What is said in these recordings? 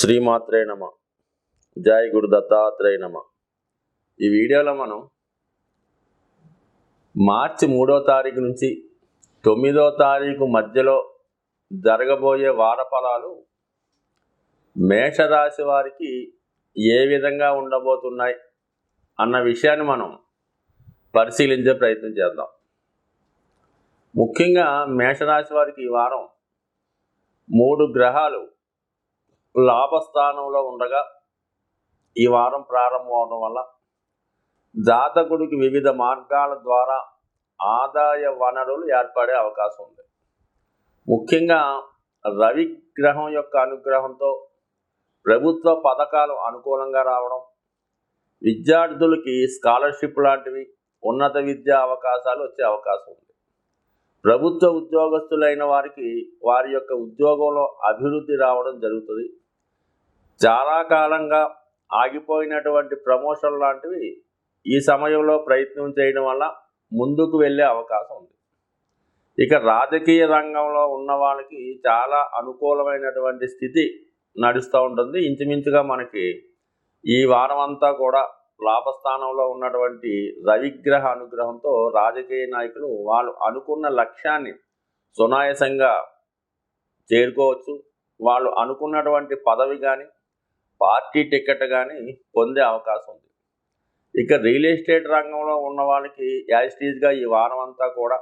శ్రీమాత్రే నమ. జై గురు దత్తాత్రేయ నమ. ఈ వీడియోలో మనం మార్చి 3వ తారీఖు నుంచి 9వ తారీఖు మధ్యలో జరగబోయే వార ఫలాలు మేషరాశి వారికి ఏ విధంగా ఉండబోతున్నాయి అన్న విషయాన్ని మనం పరిశీలించే ప్రయత్నం చేద్దాం. ముఖ్యంగా మేషరాశి వారికి ఈ వారం 3 గ్రహాలు లాభస్థానంలో ఉండగా ఈ వారం ప్రారంభం అవడం వల్ల జాతకుడికి వివిధ మార్గాల ద్వారా ఆదాయ వనరులు ఏర్పడే అవకాశం ఉంది. ముఖ్యంగా రవి గ్రహం యొక్క అనుగ్రహంతో ప్రభుత్వ పథకాలు అనుకూలంగా రావడం, విద్యార్థులకి స్కాలర్షిప్ లాంటివి, ఉన్నత విద్యా అవకాశాలు వచ్చే అవకాశం ఉంది. ప్రభుత్వ ఉద్యోగస్తులైన వారికి వారి యొక్క ఉద్యోగంలో అభివృద్ధి రావడం జరుగుతుంది. చాలా కాలంగా ఆగిపోయినటువంటి ప్రమోషన్ లాంటివి ఈ సమయంలో ప్రయత్నం చేయడం వల్ల ముందుకు వెళ్ళే అవకాశం ఉంది. ఇక రాజకీయ రంగంలో ఉన్న వాళ్ళకి చాలా అనుకూలమైనటువంటి స్థితి నడుస్తూ ఉంటుంది. ఇంచుమించుగా మనకి ఈ వారం అంతా కూడా లాభస్థానంలో ఉన్నటువంటి రవిగ్రహ అనుగ్రహంతో రాజకీయ నాయకులు వాళ్ళు అనుకున్న లక్ష్యాన్ని సునాయాసంగా చేరుకోవచ్చు. వాళ్ళు అనుకున్నటువంటి పదవి కానీ పార్టీ టికెట్ కానీ పొందే అవకాశం ఉంది. ఇక రియల్ ఎస్టేట్ రంగంలో ఉన్న వాళ్ళకి యాజిటీజ్గా ఈ వారం అంతా కూడా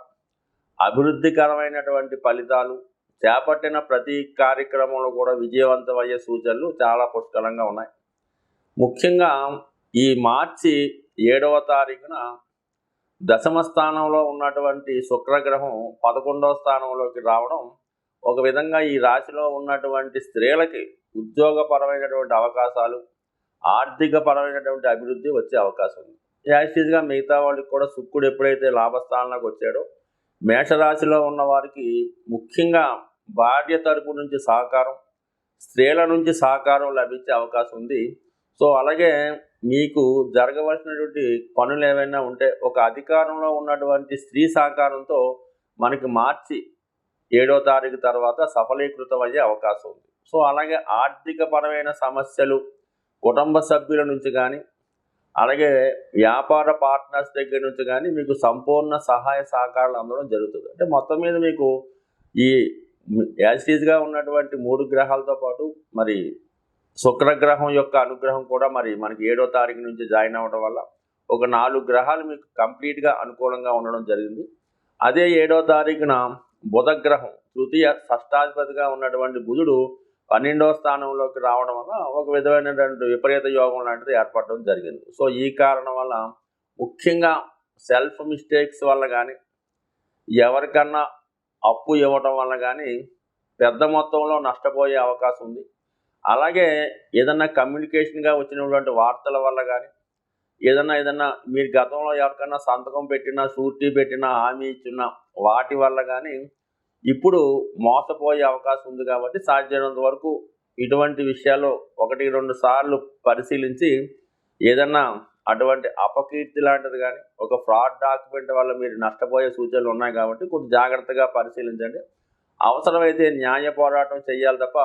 అభివృద్ధికరమైనటువంటి ఫలితాలు, చేపట్టిన ప్రతి కార్యక్రమంలో కూడా విజయవంతమయ్యే సూచనలు చాలా పుష్కలంగా ఉన్నాయి. ముఖ్యంగా ఈ మార్చి 7వ తారీఖున దశమ స్థానంలో ఉన్నటువంటి శుక్రగ్రహం 11వ స్థానంలోకి రావడం ఒక విధంగా ఈ రాశిలో ఉన్నటువంటి స్త్రీలకి ఉద్యోగపరమైనటువంటి అవకాశాలు, ఆర్థిక పరమైనటువంటి అభివృద్ధి వచ్చే అవకాశం ఉంది. యాజిటీజ్గా మిగతా వాళ్ళకి కూడా శుక్రుడు ఎప్పుడైతే లాభస్థానంలోకి వచ్చాడో మేషరాశిలో ఉన్న వారికి ముఖ్యంగా భార్య తరపు నుంచి సహకారం, స్త్రీల నుంచి సహకారం లభించే అవకాశం ఉంది. సో అలాగే మీకు జరగవలసినటువంటి పనులు ఏవైనా ఉంటే ఒక అధికారంలో ఉన్నటువంటి స్త్రీ సహకారంతో మనకి మార్చి 7వ తారీఖు తర్వాత సఫలీకృతం అయ్యే అవకాశం ఉంది. సో అలాగే ఆర్థిక పరమైన సమస్యలు కుటుంబ సభ్యుల నుంచి కానీ, అలాగే వ్యాపార పార్ట్నర్స్ దగ్గర నుంచి కానీ మీకు సంపూర్ణ సహాయ సహకారాలు అందడం జరుగుతుంది. అంటే మొత్తం మీద మీకు ఈ యాజిటీజ్గా ఉన్నటువంటి 3 గ్రహాలతో పాటు మరి శుక్రగ్రహం యొక్క అనుగ్రహం కూడా మరి మనకి 7వ తారీఖు నుంచి జాయిన్ అవ్వడం వల్ల ఒక 4 గ్రహాలు మీకు కంప్లీట్గా అనుకూలంగా ఉండడం జరిగింది. అదే 7వ తారీఖున బుధగ్రహం తృతీయ షష్టాధిపతిగా ఉన్నటువంటి బుధుడు 12వ స్థానంలోకి రావడం వల్ల ఒక విధమైనటువంటి విపరీత యోగం లాంటిది ఏర్పడడం జరిగింది. సో ఈ కారణం వల్ల ముఖ్యంగా సెల్ఫ్ మిస్టేక్స్ వల్ల కానీ, ఎవరికన్నా అప్పు ఇవ్వడం వల్ల కానీ పెద్ద మొత్తంలో నష్టపోయే అవకాశం ఉంది. అలాగే ఏదన్నా కమ్యూనికేషన్గా వచ్చినటువంటి వార్తల వల్ల కానీ, ఏదన్నా మీరు గతంలో ఎవరికన్నా సంతకం పెట్టినా, షూరిటీ పెట్టినా, హామీ ఇచ్చినా వాటి వల్ల కానీ ఇప్పుడు మోసపోయే అవకాశం ఉంది. కాబట్టి సాధ్యమైనంత వరకు ఇటువంటి విషయాల్లో 1-2 సార్లు పరిశీలించి ఏదన్నా అటువంటి అపకీర్తి లాంటిది కానీ, ఒక ఫ్రాడ్ డాక్యుమెంట్ వల్ల మీరు నష్టపోయే సూచనలు ఉన్నాయి. కాబట్టి కొంచెం జాగ్రత్తగా పరిశీలించండి. అవసరమైతే న్యాయ పోరాటం చేయాలి తప్ప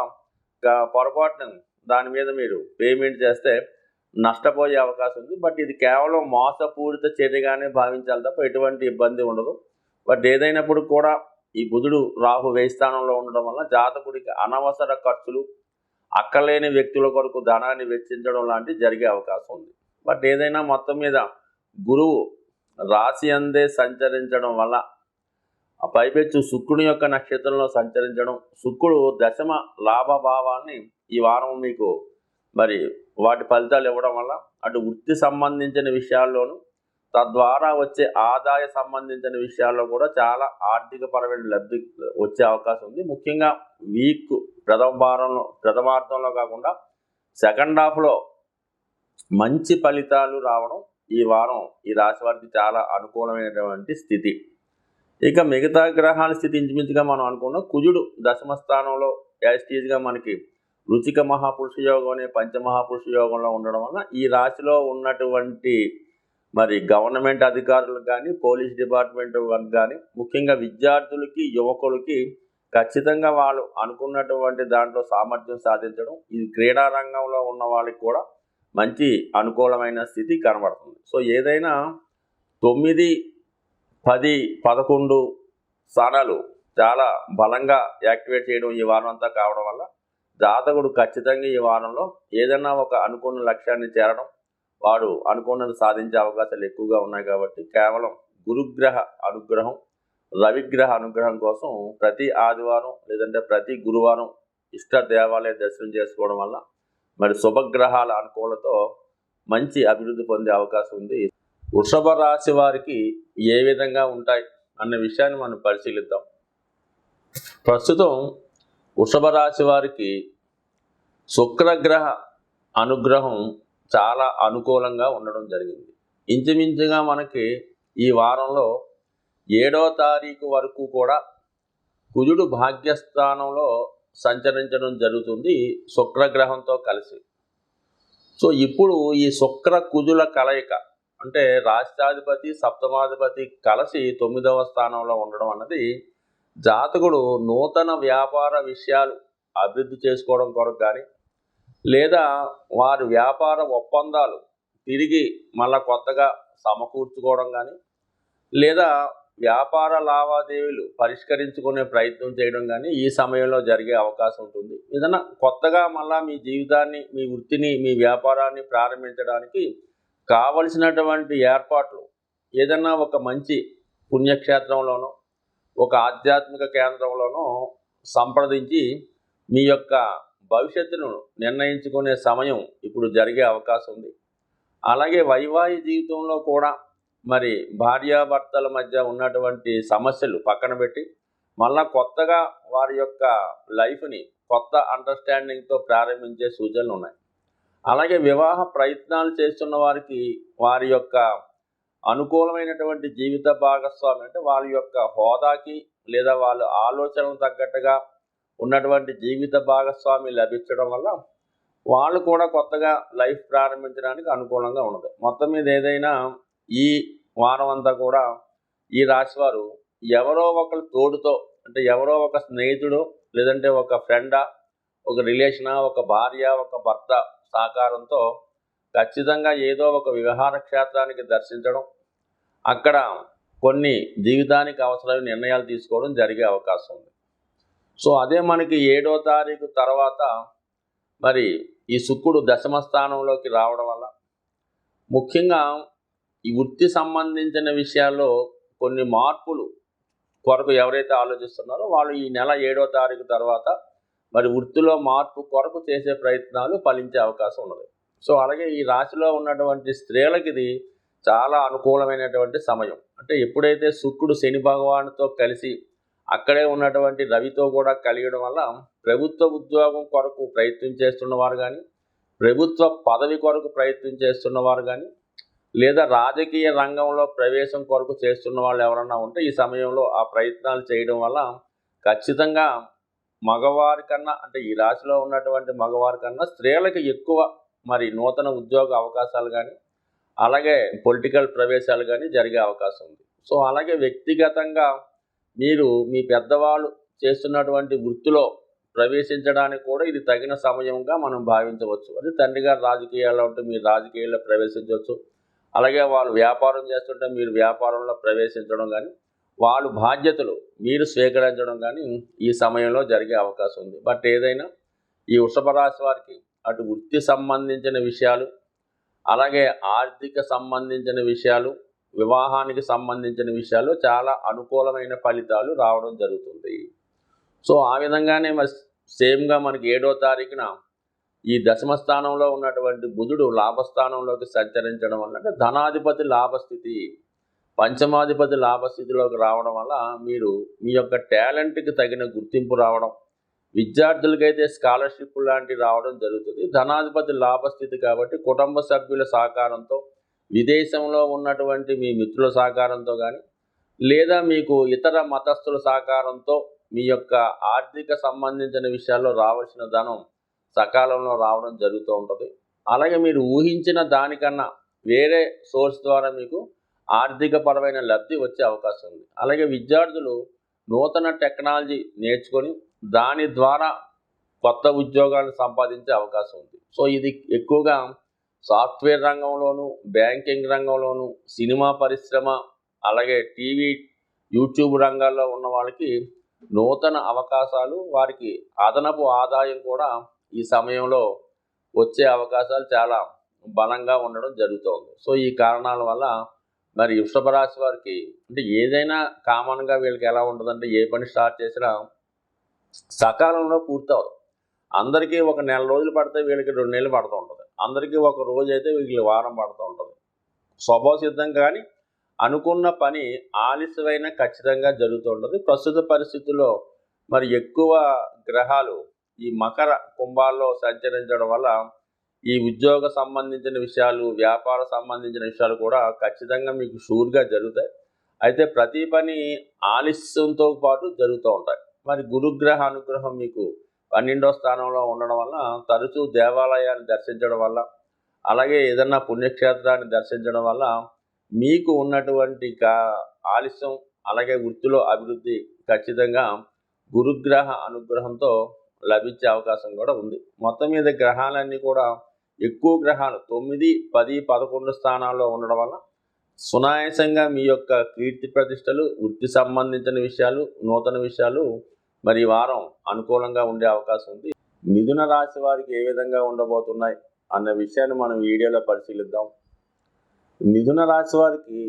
పొరపాటున దాని మీద మీరు పేమెంట్ చేస్తే నష్టపోయే అవకాశం ఉంది. బట్ ఇది కేవలం మోసపూరిత చర్యగానే భావించాలి తప్ప ఎటువంటి ఇబ్బంది ఉండదు. బట్ ఏదైనప్పుడు కూడా ఈ బుధుడు రాహు వ్యయ స్థానంలో ఉండడం వల్ల జాతకుడికి అనవసర ఖర్చులు, అక్కలేని వ్యక్తుల కొరకు ధనాన్ని వెచ్చించడం లాంటివి జరిగే అవకాశం ఉంది. బట్ ఏదైనా మొత్తం మీద గురువు రాశి అందే సంచరించడం వల్ల పైపెచ్చు శుక్రుని యొక్క నక్షత్రంలో సంచరించడం, శుక్రుడు దశమ లాభభావాన్ని ఈ వారం మీకు మరి వాటి ఫలితాలు ఇవ్వడం వల్ల అటు వృత్తి సంబంధించిన విషయాల్లోనూ, తద్వారా వచ్చే ఆదాయ సంబంధించిన విషయాల్లో కూడా చాలా ఆర్థిక పరమైన లబ్ధి వచ్చే అవకాశం ఉంది. ముఖ్యంగా వీక్ ప్రథమార్థంలో కాకుండా సెకండ్ హాఫ్లో మంచి ఫలితాలు రావడం ఈ వారం ఈ రాశి వారికి చాలా అనుకూలమైనటువంటి స్థితి. ఇక మిగతా గ్రహాల స్థితి ఇంచుమించుగా మనం అనుకున్నాం. కుజుడు దశమ స్థానంలో యాజిటీజ్గా మనకి రుచిక మహాపురుష యోగం అనే పంచమహాపురుష యోగంలో ఉండడం వల్ల ఈ రాశిలో ఉన్నటువంటి మరి గవర్నమెంట్ అధికారులకు కానీ, పోలీస్ డిపార్ట్మెంట్ వారికి కానీ, ముఖ్యంగా విద్యార్థులకి, యువకులకి ఖచ్చితంగా వాళ్ళు అనుకున్నటువంటి దాంట్లో సామర్థ్యం సాధించడం, ఇది క్రీడా రంగంలో ఉన్న వాళ్ళకి కూడా మంచి అనుకూలమైన స్థితి కనబడుతుంది. సో ఏదైనా 9, 10, 11 స్థానాలు చాలా బలంగా యాక్టివేట్ చేయడం ఈ వారం అంతా కావడం వల్ల జాతకుడు ఖచ్చితంగా ఈ వారంలో ఏదైనా ఒక అనుకున్న లక్ష్యాన్ని చేరడం, వాడు అనుకున్నది సాధించే అవకాశాలు ఎక్కువగా ఉన్నాయి. కాబట్టి కేవలం గురుగ్రహ అనుగ్రహం, రవిగ్రహ అనుగ్రహం కోసం ప్రతి ఆదివారం లేదంటే ప్రతి గురువారం ఇష్ట దేవాలయ దర్శనం చేసుకోవడం వల్ల మరి శుభగ్రహాల అనుకూలతో మంచి అభివృద్ధి పొందే అవకాశం ఉంది. వృషభ రాశి వారికి ఏ విధంగా ఉంటాయి అన్న విషయాన్ని మనం పరిశీలిద్దాం. ప్రస్తుతం వృషభ రాశి వారికి శుక్రగ్రహ అనుగ్రహం చాలా అనుకూలంగా ఉండడం జరిగింది. ఇంచుమించుగా మనకి ఈ వారంలో 7వ తారీఖు వరకు కూడా కుజుడు భాగ్యస్థానంలో సంచరించడం జరుగుతుంది శుక్రగ్రహంతో కలిసి. సో ఇప్పుడు ఈ శుక్ర కుజుల కలయిక అంటే రాష్ట్రాధిపతి సప్తమాధిపతి కలిసి 9వ స్థానంలో ఉండడం అన్నది జాతకుడు నూతన వ్యాపార విషయాలు అభివృద్ధి చేసుకోవడం కొరకు కానీ, లేదా వారి వ్యాపార ఒప్పందాలు తిరిగి మళ్ళా కొత్తగా సమకూర్చుకోవడం కానీ, లేదా వ్యాపార లావాదేవీలు పరిష్కరించుకునే ప్రయత్నం చేయడం కానీ ఈ సమయంలో జరిగే అవకాశం ఉంటుంది. ఏదైనా కొత్తగా మళ్ళా మీ జీవితాన్ని, మీ వృత్తిని, మీ వ్యాపారాన్ని ప్రారంభించడానికి కావలసినటువంటి ఏర్పాట్లు ఏదైనా ఒక మంచి పుణ్యక్షేత్రంలోనో, ఒక ఆధ్యాత్మిక కేంద్రంలోనో సంప్రదించి మీ యొక్క భవిష్యత్తును నిర్ణయించుకునే సమయం ఇప్పుడు జరిగే అవకాశం ఉంది. అలాగే వైవాహిక జీవితంలో కూడా మరి భార్యాభర్తల మధ్య ఉన్నటువంటి సమస్యలు పక్కన పెట్టి మళ్ళా కొత్తగా వారి యొక్క లైఫ్ని కొత్త అండర్స్టాండింగ్తో ప్రారంభించే సూచనలు ఉన్నాయి. అలాగే వివాహ ప్రయత్నాలు చేస్తున్న వారికి వారి యొక్క అనుకూలమైనటువంటి జీవిత భాగస్వామి అంటే వాళ్ళ యొక్క హోదాకి లేదా వాళ్ళ ఆలోచనకు తగ్గట్టుగా ఉన్నటువంటి జీవిత భాగస్వామి లభించడం వల్ల వాళ్ళు కూడా కొత్తగా లైఫ్ ప్రారంభించడానికి అనుకూలంగా ఉండదు. మొత్తం మీద ఏదైనా ఈ వారం అంతా కూడా ఈ రాశివారు ఎవరో ఒకరు తోడుతో అంటే ఎవరో ఒక స్నేహితుడు లేదంటే ఒక ఫ్రెండా, ఒక రిలేషనా, ఒక భార్య, ఒక భర్త సహకారంతో ఖచ్చితంగా ఏదో ఒక విహార క్షేత్రానికి దర్శించడం, అక్కడ కొన్ని జీవితానికి అవసరమైన నిర్ణయాలు తీసుకోవడం జరిగే అవకాశం ఉంది. సో అదే మనకి 7వ తారీఖు తర్వాత మరి ఈ శుక్రుడు దశమ స్థానంలోకి రావడం వల్ల ముఖ్యంగా ఈ వృత్తి సంబంధించిన విషయాల్లో కొన్ని మార్పులు కొరకు ఎవరైతే ఆలోచిస్తున్నారో వాళ్ళు ఈ నెల 7వ తారీఖు తర్వాత మరి వృత్తిలో మార్పు కొరకు చేసే ప్రయత్నాలు ఫలించే అవకాశం ఉన్నది. సో అలాగే ఈ రాశిలో ఉన్నటువంటి స్త్రీలకి ఇది చాలా అనుకూలమైనటువంటి సమయం. అంటే ఎప్పుడైతే శుక్రుడు శని భగవానుతో కలిసి అక్కడే ఉన్నటువంటి రవితో కూడా కలియడం వల్ల ప్రభుత్వ ఉద్యోగం కొరకు ప్రయత్నం చేస్తున్నవారు కానీ, ప్రభుత్వ పదవి కొరకు ప్రయత్నం చేస్తున్నవారు కానీ, లేదా రాజకీయ రంగంలో ప్రవేశం కొరకు చేస్తున్న వాళ్ళు ఎవరన్నా ఉంటే ఈ సమయంలో ఆ ప్రయత్నాలు చేయడం వల్ల ఖచ్చితంగా మగవారి కన్నా అంటే ఈ రాశిలో ఉన్నటువంటి మగవారి కన్నా స్త్రీలకు ఎక్కువ మరి నూతన ఉద్యోగ అవకాశాలు కానీ, అలాగే పొలిటికల్ ప్రవేశాలు కానీ జరిగే అవకాశం ఉంది. సో అలాగే వ్యక్తిగతంగా మీరు మీ పెద్దవాళ్ళు చేస్తున్నటువంటి వృత్తిలో ప్రవేశించడానికి కూడా ఇది తగిన సమయంగా మనం భావించవచ్చు. అది తండ్రి గారు రాజకీయాల్లో ఉంటే మీరు రాజకీయాల్లో ప్రవేశించవచ్చు. అలాగే వాళ్ళు వ్యాపారం చేస్తుంటే మీరు వ్యాపారంలో ప్రవేశించడం కానీ, వాళ్ళు బాధ్యతలు మీరు స్వీకరించడం కానీ ఈ సమయంలో జరిగే అవకాశం ఉంది. బట్ ఏదైనా ఈ వృషభ రాశి వారికి అటు వృత్తి సంబంధించిన విషయాలు, అలాగే ఆర్థిక సంబంధించిన విషయాలు, వివాహానికి సంబంధించిన విషయాలు చాలా అనుకూలమైన ఫలితాలు రావడం జరుగుతుంది. సో ఆ విధంగానే మరి సేమ్గా మనకి 7వ తారీఖున ఈ దశమ స్థానంలో ఉన్నటువంటి బుధుడు లాభస్థానంలోకి సంచరించడం వల్ల అంటే ధనాధిపతి లాభస్థితి, పంచమాధిపతి లాభస్థితిలోకి రావడం వల్ల మీరు మీ యొక్క టాలెంట్కి తగిన గుర్తింపు రావడం, విద్యార్థులకైతే స్కాలర్షిప్ లాంటివి రావడం జరుగుతుంది. ధనాధిపతి లాభస్థితి కాబట్టి కుటుంబ సభ్యుల సహకారంతో, విదేశంలో ఉన్నటువంటి మీ మిత్రుల సహకారంతో కానీ, లేదా మీకు ఇతర మతస్థుల సహకారంతో మీ యొక్క ఆర్థిక సంబంధించిన విషయాల్లో రావాల్సిన ధనం సకాలంలో రావడం జరుగుతూ ఉంటుంది. అలాగే మీరు ఊహించిన దానికన్నా వేరే సోర్స్ ద్వారా మీకు ఆర్థిక పరమైన లబ్ధి వచ్చే అవకాశం ఉంది. అలాగే విద్యార్థులు నూతన టెక్నాలజీ నేర్చుకొని దాని ద్వారా కొత్త ఉద్యోగాలను సంపాదించే అవకాశం ఉంది. సో ఇది ఎక్కువగా సాఫ్ట్వేర్ రంగంలోను, బ్యాంకింగ్ రంగంలోను, సినిమా పరిశ్రమ, అలాగే టీవీ, యూట్యూబ్ రంగాల్లో ఉన్న వాళ్ళకి నూతన అవకాశాలు, వారికి అదనపు ఆదాయం కూడా ఈ సమయంలో వచ్చే అవకాశాలు చాలా బలంగా ఉండడం జరుగుతుంది. సో ఈ కారణాల వల్ల మరి వృషభ రాశి వారికి అంటే ఏదైనా కామన్గా వీళ్ళకి ఎలా ఉంటుందంటే ఏ పని స్టార్ట్ చేసినా సకాలంలో పూర్తవదు. అందరికీ ఒక నెల రోజులు పడితే వీళ్ళకి 2 నెలలు పడుతూ ఉంటుంది. అందరికీ ఒక రోజు అయితే వీళ్ళకి వారం పడుతూ ఉంటుంది. స్వభావ సిద్ధం కానీ అనుకున్న పని ఆలస్యమైన ఖచ్చితంగా జరుగుతూ ఉంటుంది. ప్రస్తుత పరిస్థితుల్లో మరి ఎక్కువ గ్రహాలు ఈ మకర కుంభాల్లో సంచరించడం వల్ల ఈ ఉద్యోగ సంబంధించిన విషయాలు, వ్యాపార సంబంధించిన విషయాలు కూడా ఖచ్చితంగా మీకు షూర్గా జరుగుతాయి. అయితే ప్రతి పని ఆలస్యంతో పాటు జరుగుతూ ఉంటాయి. మరి గురుగ్రహ అనుగ్రహం మీకు 12వ స్థానంలో ఉండడం వల్ల తరచూ దేవాలయాన్ని దర్శించడం వల్ల, అలాగే ఏదన్నా పుణ్యక్షేత్రాన్ని దర్శించడం వల్ల మీకు ఉన్నటువంటి ఆలస్యం, అలాగే వృత్తిలో అభివృద్ధి ఖచ్చితంగా గురుగ్రహ అనుగ్రహంతో లభించే అవకాశం కూడా ఉంది. మొత్తం మీద గ్రహాలన్నీ కూడా ఎక్కువ గ్రహాలు 9, 10, 11 స్థానాల్లో ఉండడం వల్ల సునాయాసంగా మీ యొక్క కీర్తి ప్రతిష్టలు, వృత్తి సంబంధించిన విషయాలు, నూతన విషయాలు మరి ఈ వారం అనుకూలంగా ఉండే అవకాశం ఉంది. మిథున రాశి వారికి ఏ విధంగా ఉండబోతున్నాయి అన్న విషయాన్ని మనం వీడియోలో పరిశీలిద్దాం. మిథున రాశి వారికి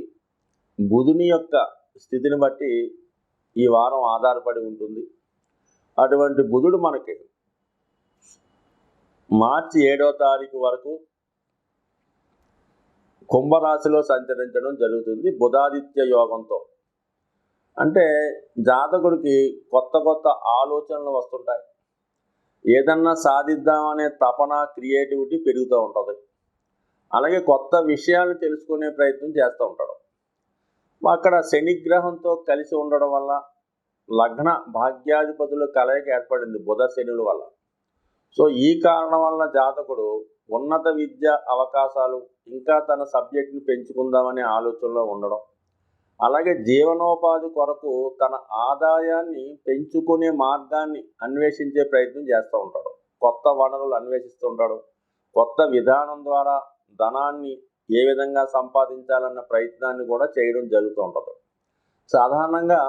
బుధుని యొక్క స్థితిని బట్టి ఈ వారం ఆధారపడి ఉంటుంది. అటువంటి బుధుడు మనకి మార్చి 7వ తారీఖు వరకు కుంభరాశిలో సంచరించడం జరుగుతుంది బుధాదిత్య యోగంతో. అంటే జాతకుడికి కొత్త కొత్త ఆలోచనలు వస్తుంటాయి. ఏదన్నా సాధిద్దామనే తపన, క్రియేటివిటీ పెరుగుతూ ఉంటుంది. అలాగే కొత్త విషయాలు తెలుసుకునే ప్రయత్నం చేస్తూ ఉంటాడు. అక్కడ శనిగ్రహంతో కలిసి ఉండడం వల్ల లగ్న భాగ్యాధిపతుల కలయిక ఏర్పడింది బుధ శనుల వల్ల. సో ఈ కారణం వల్ల జాతకుడు ఉన్నత విద్య అవకాశాలు, ఇంకా తన సబ్జెక్ట్ని పెంచుకుందామనే ఆలోచనలో ఉండడం, అలాగే జీవనోపాధి కొరకు తన ఆదాయాన్ని పెంచుకునే మార్గాన్ని అన్వేషించే ప్రయత్నం చేస్తూ ఉంటాడు. కొత్త వనరులు అన్వేషిస్తూ ఉంటాడు. కొత్త విధానం ద్వారా ధనాన్ని ఏ విధంగా సంపాదించాలన్న ప్రయత్నాన్ని కూడా చేయడం జరుగుతూ ఉంటుంది. సాధారణంగా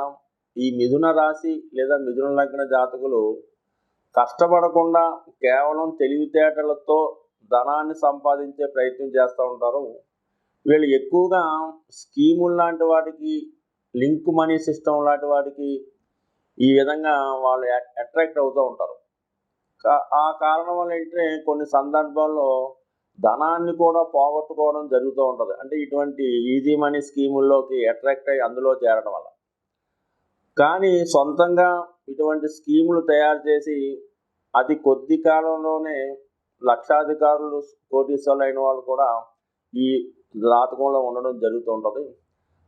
ఈ మిథున రాశి లేదా మిథున లగ్న జాతకులు కష్టపడకుండా కేవలం తెలివితేటలతో ధనాన్ని సంపాదించే ప్రయత్నం చేస్తూ ఉంటారు. వీళ్ళు ఎక్కువగా స్కీములు లాంటి వాటికి, లింక్ మనీ సిస్టమ్ లాంటి వాటికి ఈ విధంగా వాళ్ళు అట్రాక్ట్ అవుతూ ఉంటారు. ఆ కారణం వల్ల ఏంటంటే కొన్ని సందర్భాల్లో ధనాన్ని కూడా పోగొట్టుకోవడం జరుగుతూ ఉంటుంది. అంటే ఇటువంటి ఈజీ మనీ స్కీముల్లోకి అట్రాక్ట్ అయ్యి అందులో చేరడం వల్ల. కానీ సొంతంగా ఇటువంటి స్కీములు తయారు చేసి అతి కొద్ది కాలంలోనే లక్షాధికారులు, కోటీశ్వరులు అయిన వాళ్ళు కూడా ఈ జాతకంలో ఉండడం జరుగుతూ ఉంటుంది.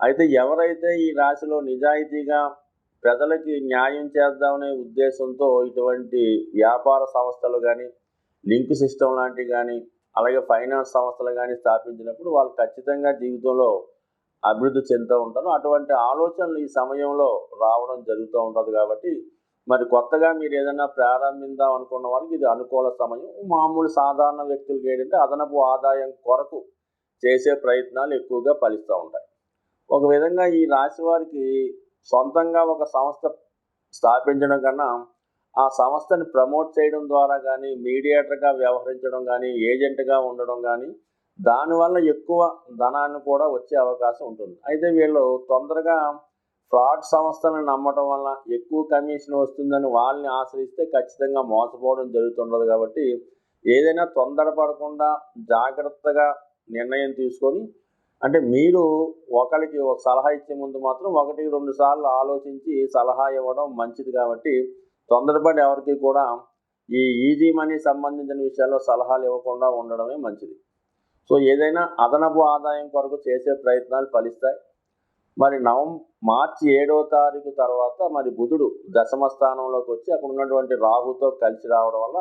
అయితే ఎవరైతే ఈ రాశిలో నిజాయితీగా ప్రజలకి న్యాయం చేద్దామనే ఉద్దేశంతో ఇటువంటి వ్యాపార సంస్థలు కానీ, లింక్ సిస్టమ్ లాంటివి కానీ, అలాగే ఫైనాన్స్ సంస్థలు కానీ స్థాపించినప్పుడు వాళ్ళు ఖచ్చితంగా జీవితంలో అభివృద్ధి చెందుతూ ఉంటారు. అటువంటి ఆలోచనలు ఈ సమయంలో రావడం జరుగుతూ ఉంటుంది. కాబట్టి మరి కొత్తగా మీరు ఏదైనా ప్రారంభిద్దాం అనుకున్న వాళ్ళకి ఇది అనుకూల సమయం. మామూలు సాధారణ వ్యక్తులకి ఏంటంటే అదనపు ఆదాయం కొరకు చేసే ప్రయత్నాలు ఎక్కువగా ఫలిస్తూ ఉంటాయి. ఒక విధంగా ఈ రాశి వారికి సొంతంగా ఒక సంస్థ స్థాపించడం కన్నా ఆ సంస్థని ప్రమోట్ చేయడం ద్వారా కానీ, మీడియేటర్గా వ్యవహరించడం కానీ, ఏజెంట్గా ఉండడం కానీ, దానివల్ల ఎక్కువ ధనాన్ని కూడా వచ్చే అవకాశం ఉంటుంది. అయితే వీళ్ళు తొందరగా ఫ్రాడ్ సంస్థలను నమ్మటం వల్ల ఎక్కువ కమిషన్ వస్తుందని వాళ్ళని ఆశ్రయిస్తే ఖచ్చితంగా మోసపోవడం జరుగుతుండదు. కాబట్టి ఏదైనా తొందరపడకుండా జాగ్రత్తగా నిర్ణయం తీసుకొని, అంటే మీరు ఒకరికి ఒక సలహా ఇచ్చే ముందు మాత్రం 1-2 సార్లు ఆలోచించి సలహా ఇవ్వడం మంచిది. కాబట్టి తొందరపడి ఎవరికి కూడా ఈ ఈజీ మనీ సంబంధించిన విషయాల్లో సలహాలు ఇవ్వకుండా ఉండడమే మంచిది. సో ఏదైనా అదనపు ఆదాయం కొరకు చేసే ప్రయత్నాలు ఫలిస్తాయి. మరి మార్చి 7వ తారీఖు తర్వాత మరి బుధుడు దశమ స్థానంలోకి వచ్చి అక్కడ ఉన్నటువంటి రాహుతో కలిసి రావడం వల్ల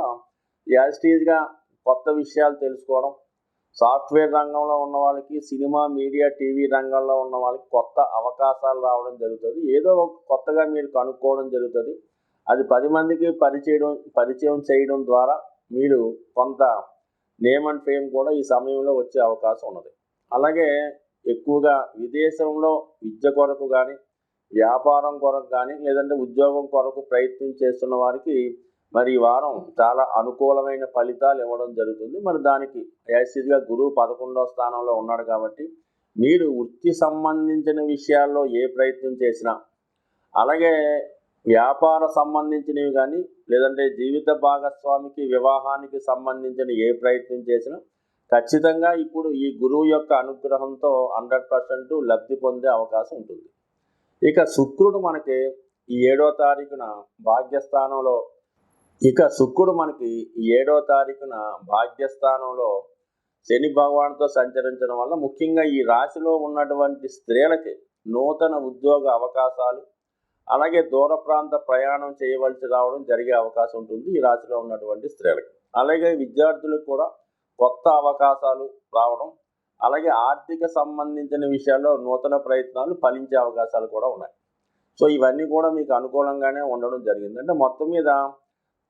యాజిటీజ్గా కొత్త విషయాలు తెలుసుకోవడం, సాఫ్ట్వేర్ రంగంలో ఉన్న వాళ్ళకి, సినిమా, మీడియా, టీవీ రంగంలో ఉన్న వాళ్ళకి కొత్త అవకాశాలు రావడం జరుగుతుంది. ఏదో ఒక కొత్తగా మీరు కనుక్కోవడం జరుగుతుంది. అది 10 మందికి పరిచయం చేయడం ద్వారా మీరు కొంత నేమ్ అండ్ ఫేమ్ కూడా ఈ సమయంలో వచ్చే అవకాశం ఉన్నది. అలాగే ఎక్కువగా విదేశంలో విద్య కొరకు కానీ, వ్యాపారం కొరకు కానీ, లేదంటే ఉద్యోగం కొరకు ప్రయత్నం చేస్తున్న వారికి మరి ఈ వారం చాలా అనుకూలమైన ఫలితాలు ఇవ్వడం జరుగుతుంది. మరి దానికి యాసిడ్గా గురువు 11వ స్థానంలో ఉన్నాడు కాబట్టి మీరు వృత్తి సంబంధించిన విషయాల్లో ఏ ప్రయత్నం చేసినా, అలాగే వ్యాపార సంబంధించినవి కానీ, లేదంటే జీవిత భాగస్వామికి వివాహానికి సంబంధించిన ఏ ప్రయత్నం చేసినా ఖచ్చితంగా ఇప్పుడు ఈ గురువు యొక్క అనుగ్రహంతో 100% లబ్ధి పొందే అవకాశం ఉంటుంది. ఇక శుక్రుడు మనకి ఈ 7వ తారీఖున భాగ్యస్థానంలో శని భగవానుతో సంచరించడం వల్ల ముఖ్యంగా ఈ రాశిలో ఉన్నటువంటి స్త్రీలకి నూతన ఉద్యోగ అవకాశాలు, అలాగే దూర ప్రాంత ప్రయాణం చేయవలసి రావడం జరిగే అవకాశం ఉంటుంది ఈ రాశిలో ఉన్నటువంటి స్త్రీలకి. అలాగే విద్యార్థులకు కూడా కొత్త అవకాశాలు రావడం, అలాగే ఆర్థిక సంబంధించిన విషయాల్లో నూతన ప్రయత్నాలు ఫలించే అవకాశాలు కూడా ఉన్నాయి. సో ఇవన్నీ కూడా మీకు అనుకూలంగానే ఉండడం జరిగింది. అంటే మొత్తం మీద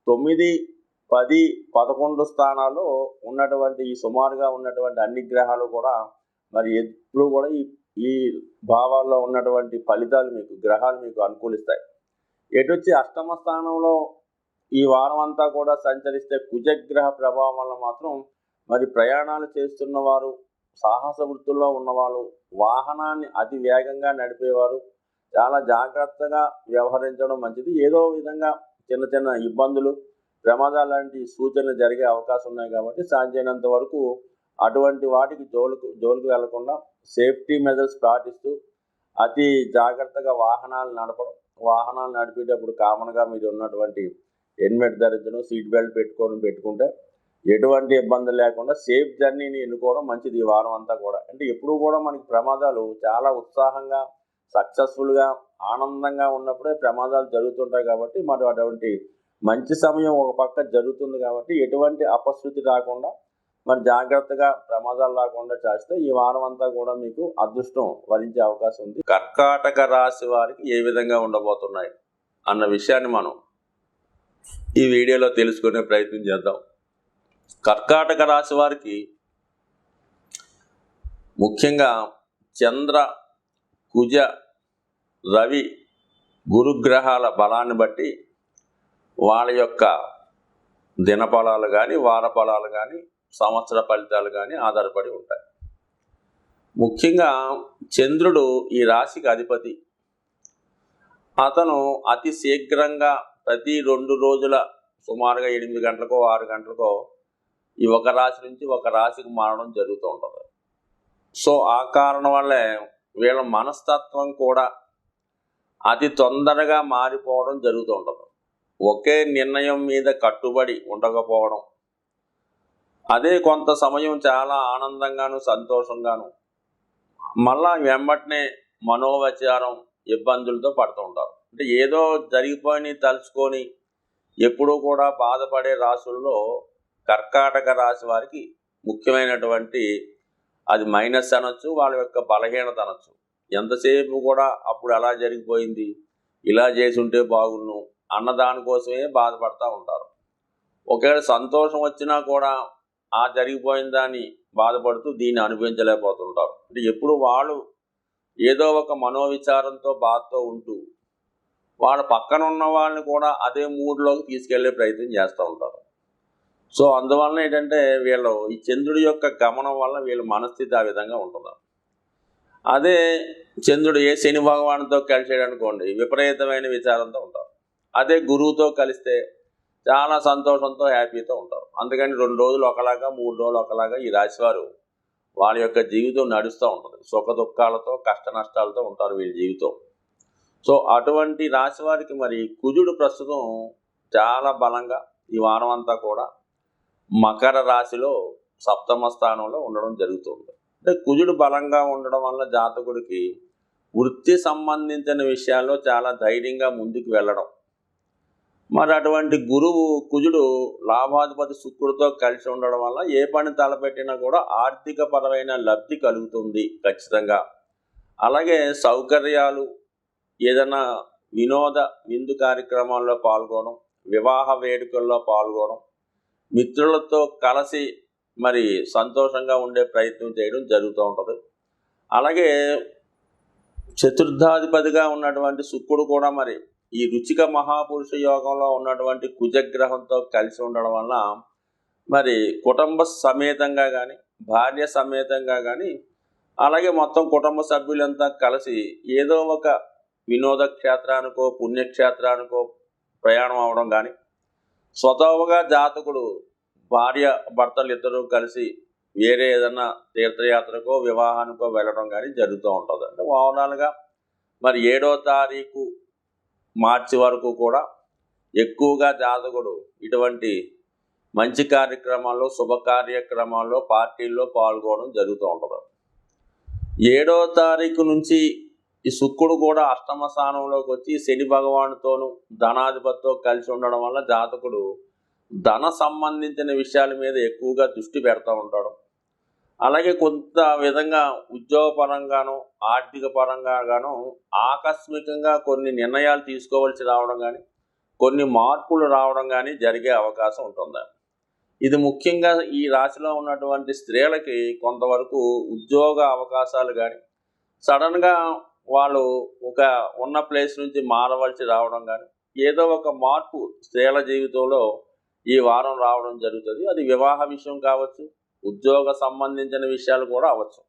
9, 10, 11 స్థానాల్లో ఉన్నటువంటి ఈ సుమారుగా ఉన్నటువంటి అన్ని గ్రహాలు కూడా మరి ఎప్పుడు కూడా ఈ భావాల్లో ఉన్నటువంటి ఫలితాలు గ్రహాలు మీకు అనుకూలిస్తాయి. ఎటొచ్చి 8వ స్థానంలో ఈ వారం అంతా కూడా సంచరిస్తే కుజగ్రహ ప్రభావం వల్ల మాత్రం మరి ప్రయాణాలు చేస్తున్న వారు, సాహస వృత్తుల్లో ఉన్నవాళ్ళు, వాహనాన్ని అతి వేగంగా నడిపేవారు చాలా జాగ్రత్తగా వ్యవహరించడం మంచిది. ఏదో విధంగా చిన్న చిన్న ఇబ్బందులు, ప్రమాదాలు లాంటి సూచనలు జరిగే అవకాశం ఉన్నాయి కాబట్టి సాధ్యమైనంత వరకు అటువంటి వాటికి జోలికి వెళ్లకుండా సేఫ్టీ మెజర్స్ పాటిస్తూ అతి జాగ్రత్తగా వాహనాలు నడిపేటప్పుడు కామన్గా మీరు ఉన్నటువంటి హెల్మెట్ ధరించడం, సీట్ బెల్ట్ పెట్టుకుంటే ఎటువంటి ఇబ్బంది లేకుండా సేఫ్ జర్నీని ఎన్నుకోవడం మంచిది ఈ వారం అంతా కూడా. అంటే ఎప్పుడు కూడా మనకి ప్రమాదాలు చాలా ఉత్సాహంగా, సక్సెస్ఫుల్గా, ఆనందంగా ఉన్నప్పుడే ప్రమాదాలు జరుగుతుంటాయి కాబట్టి మరి అటువంటి మంచి సమయం ఒక పక్క జరుగుతుంది కాబట్టి ఎటువంటి అపశృతి రాకుండా మరి జాగ్రత్తగా ప్రమాదాలు రాకుండా చేస్తే ఈ వారం అంతా కూడా మీకు అదృష్టం వరించే అవకాశం ఉంది. కర్కాటక రాశి వారికి ఏ విధంగా ఉండబోతున్నాయి అన్న విషయాన్ని మనం ఈ వీడియోలో తెలుసుకునే ప్రయత్నం చేద్దాం. కర్కాటక రాశి వారికి ముఖ్యంగా చంద్ర, కుజ, రవి, గురుగ్రహాల బలాన్ని బట్టి వాళ్ళ యొక్క దినఫలాలు కానీ, వార ఫలాలు కానీ, సంవత్సర ఫలితాలు కానీ ఆధారపడి ఉంటాయి. ముఖ్యంగా చంద్రుడు ఈ రాశికి అధిపతి. అతను అతి శీఘ్రంగా ప్రతి 2 రోజుల సుమారుగా 8 గంటలకో 6 గంటలకో ఈ ఒక రాశి నుంచి ఒక రాశికి మారడం జరుగుతూ ఉంటుంది. సో ఆ కారణం వల్లే వీళ్ళ మనస్తత్వం కూడా అతి తొందరగా మారిపోవడం జరుగుతూ ఉంటుంది. ఒకే నిర్ణయం మీద కట్టుబడి ఉండకపోవడం, అదే కొంత సమయం చాలా ఆనందంగాను, సంతోషంగాను, మళ్ళా వెంబటనే మనోవిచారం, ఇబ్బందులతో పడుతూ ఉంటారు. అంటే ఏదో జరిగిపోయి తలుచుకొని ఎప్పుడూ కూడా బాధపడే రాశుల్లో కర్కాటక రాశి వారికి ముఖ్యమైనటువంటి అది మైనస్ అనొచ్చు, వాళ్ళ యొక్క బలహీనత అనొచ్చు. ఎంతసేపు కూడా అప్పుడు అలా జరిగిపోయింది, ఇలా చేసి ఉంటే బాగున్ను అన్నదానికోసమే బాధపడుతూ ఉంటారు. ఒకవేళ సంతోషం వచ్చినా కూడా ఆ జరిగిపోయిన దాన్ని బాధపడుతూ దీన్ని అనుభవించలేకపోతుంటారు. అంటే ఎప్పుడు వాళ్ళు ఏదో ఒక మనోవిచారంతో, బాధతో ఉంటూ వాళ్ళ పక్కన ఉన్న వాళ్ళని కూడా అదే మూడ్లోకి తీసుకెళ్లే ప్రయత్నం చేస్తూ ఉంటారు. సో అందువలన ఏంటంటే వీళ్ళు ఈ చంద్రుడి యొక్క గమనం వల్ల వీళ్ళ మనస్థితి ఆ విధంగా ఉంటుంది. అదే చంద్రుడు శని భగవానుతో కలిసాడు అనుకోండి, విపరీతమైన విచారంతో ఉంటారు. అదే గురువుతో కలిస్తే చాలా సంతోషంతో, హ్యాపీతో ఉంటారు. అందుకని 2 రోజులు ఒకలాగా, 3 రోజులు ఒకలాగా ఈ రాశివారు వాళ్ళ యొక్క జీవితం నడుస్తూ ఉంటుంది. సుఖ దుఃఖాలతో, కష్ట నష్టాలతో ఉంటారు వీళ్ళ జీవితం. సో అటువంటి రాశి వారికి మరి కుజుడు ప్రస్తుతం చాలా బలంగా ఈ వారం అంతా కూడా మకర రాశిలో 7వ స్థానంలో ఉండడం జరుగుతుంది. అంటే కుజుడు బలంగా ఉండడం వల్ల జాతకుడికి వృత్తి సంబంధించిన విషయాల్లో చాలా ధైర్యంగా ముందుకు వెళ్ళడం, మరి అటువంటి గురువు కుజుడు లాభాధిపతి శుక్రుడితో కలిసి ఉండడం వల్ల ఏ పని తలపెట్టినా కూడా ఆర్థిక పరమైన లబ్ధి కలుగుతుంది ఖచ్చితంగా. అలాగే సౌకర్యాలు, ఏదైనా వినోద విందు కార్యక్రమాల్లో పాల్గొనడం, వివాహ వేడుకల్లో పాల్గొనడం, మిత్రులతో కలిసి మరి సంతోషంగా ఉండే ప్రయత్నం చేయడం జరుగుతూ ఉంటుంది. అలాగే చతుర్థాధిపతిగా ఉన్నటువంటి శుక్రుడు కూడా మరి ఈ రుచిక మహాపురుష యోగంలో ఉన్నటువంటి కుజగ్రహంతో కలిసి ఉండడం వల్ల మరి కుటుంబ సమేతంగా కానీ, భార్య సమేతంగా కానీ, అలాగే మొత్తం కుటుంబ సభ్యులంతా కలిసి ఏదో ఒక వినోద క్షేత్రానికో పుణ్యక్షేత్రానికో ప్రయాణం అవడం కానీ, స్వతహాగా జాతకుడు భార్య భర్తలు ఇద్దరూ కలిసి వేరే ఏదైనా తీర్థయాత్రకో వివాహానికో వెళ్ళడం కానీ జరుగుతూ ఉంటుంది. అంటే ఓవరాల్గా మరి 7వ తారీఖు మార్చి వరకు కూడా ఎక్కువగా జాతకుడు ఇటువంటి మంచి కార్యక్రమాల్లో, శుభ కార్యక్రమాల్లో, పార్టీల్లో పాల్గొనడం జరుగుతూ ఉంటుంది. 7వ తారీఖు నుంచి ఈ శుక్రుడు కూడా అష్టమ స్థానంలోకి వచ్చి శని భగవానుతోనూ ధనాధిపతితో కలిసి ఉండడం వల్ల జాతకుడు ధన సంబంధించిన విషయాల మీద ఎక్కువగా దృష్టి పెడతా ఉంటాడు. అలాగే కొంత విధంగా ఉద్యోగపరంగాను, ఆర్థిక పరంగాను ఆకస్మికంగా కొన్ని నిర్ణయాలు తీసుకోవాల్సి రావడం కానీ, కొన్ని మార్పులు రావడం కానీ జరిగే అవకాశం ఉంటుంది. ఇది ముఖ్యంగా ఈ రాశిలో ఉన్నటువంటి స్త్రీలకి కొంతవరకు ఉద్యోగ అవకాశాలు కానీ, సడన్గా వాళ్ళు ఒక ఉన్న ప్లేస్ నుంచి మారవలసి రావడం కానీ, ఏదో ఒక మార్పు స్త్రీల జీవితంలో ఈ వారం రావడం జరుగుతుంది. అది వివాహ విషయం కావచ్చు, ఉద్యోగ సంబంధించిన విషయాలు కూడా అవ్వచ్చు,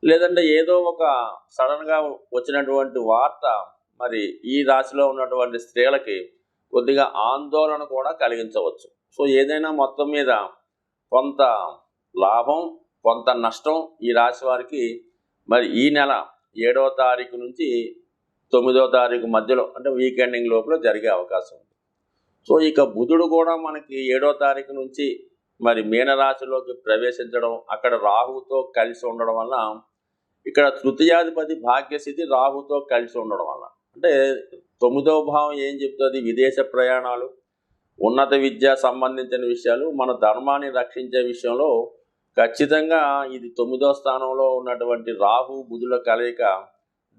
లేదంటే ఏదో ఒక సడన్గా వచ్చినటువంటి వార్త మరి ఈ రాశిలో ఉన్నటువంటి స్త్రీలకి కొద్దిగా ఆందోళన కూడా కలిగించవచ్చు. సో ఏదైనా మొత్తం మీద కొంత లాభం, కొంత నష్టం ఈ రాశి వారికి మరి ఈ నెల 7వ తారీఖు నుంచి 9వ తారీఖు మధ్యలో, అంటే వీకెండింగ్ లోపల జరిగే అవకాశం ఉంది. సో ఇక బుధుడు కూడా మనకి 7వ తారీఖు నుంచి మరి మీనరాశిలోకి ప్రవేశించడం, అక్కడ రాహుతో కలిసి ఉండడం వల్ల, ఇక్కడ తృతీయాధిపతి భాగ్యస్థితి రాహుతో కలిసి ఉండడం వల్ల, అంటే 9వ భావం ఏం చెప్తుంది? విదేశ ప్రయాణాలు, ఉన్నత విద్య సంబంధించిన విషయాలు, మన ధర్మాన్ని రక్షించే విషయంలో ఖచ్చితంగా ఇది 9వ స్థానంలో ఉన్నటువంటి రాహు బుధుల కలయిక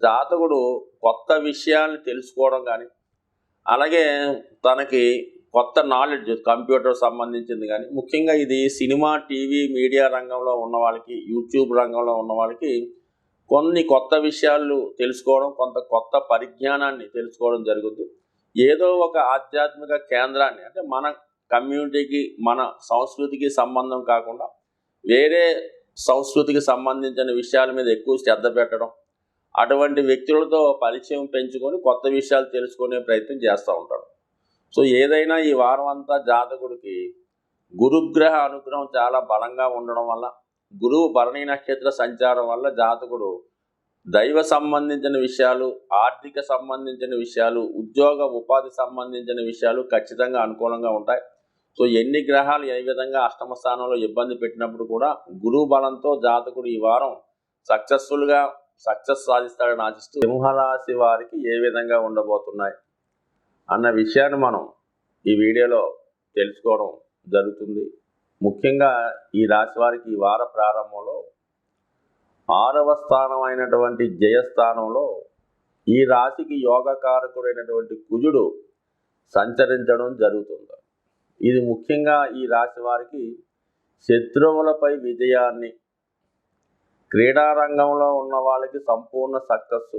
జాతకుడు కొత్త విషయాల్ని తెలుసుకోవడం కానీ, అలాగే తనకి కొత్త నాలెడ్జ్ కంప్యూటర్ సంబంధించింది కానీ, ముఖ్యంగా ఇది సినిమా, టీవీ, మీడియా రంగంలో ఉన్న వాళ్ళకి, యూట్యూబ్ రంగంలో ఉన్న వాళ్ళకి కొన్ని కొత్త విషయాలు తెలుసుకోవడం, కొంత కొత్త పరిజ్ఞానాన్ని తెలుసుకోవడం జరుగుతుంది. ఏదో ఒక ఆధ్యాత్మిక కేంద్రాన్ని, అంటే మన కమ్యూనిటీకి, మన సంస్కృతికి సంబంధం కాకుండా వేరే సంస్కృతికి సంబంధించిన విషయాల మీద ఎక్కువ శ్రద్ధ పెట్టడం, అటువంటి వ్యక్తులతో పరిచయం పెంచుకొని కొత్త విషయాలు తెలుసుకునే ప్రయత్నం చేస్తూ ఉంటాడు. సో ఏదైనా ఈ వారం అంతా జాతకుడికి గురుగ్రహ అనుగ్రహం చాలా బలంగా ఉండడం వల్ల, గురువు భరణి నక్షత్ర సంచారం వల్ల జాతకుడు దైవ సంబంధించిన విషయాలు, ఆర్థిక సంబంధించిన విషయాలు, ఉద్యోగ ఉపాధి సంబంధించిన విషయాలు ఖచ్చితంగా అనుకూలంగా ఉంటాయి. సో ఎన్ని గ్రహాలు ఏ విధంగా అష్టమ స్థానంలో ఇబ్బంది పెట్టినప్పుడు కూడా గురువు బలంతో జాతకుడు ఈ వారం సక్సెస్ సాధిస్తాడని ఆశిస్తూ సింహరాశి వారికి ఏ విధంగా ఉండబోతున్నాయి అన్న విషయాన్ని మనం ఈ వీడియోలో తెలుసుకోవడం జరుగుతుంది. ముఖ్యంగా ఈ రాశి వారికి ఈ వార ప్రారంభంలో 6వ స్థానం అయినటువంటి జయస్థానంలో ఈ రాశికి యోగకారకుడైనటువంటి కుజుడు సంచరించడం జరుగుతుంది. ఇది ముఖ్యంగా ఈ రాశి వారికి శత్రువులపై విజయాన్ని, క్రీడారంగంలో ఉన్న వాళ్ళకి సంపూర్ణ సక్సెస్,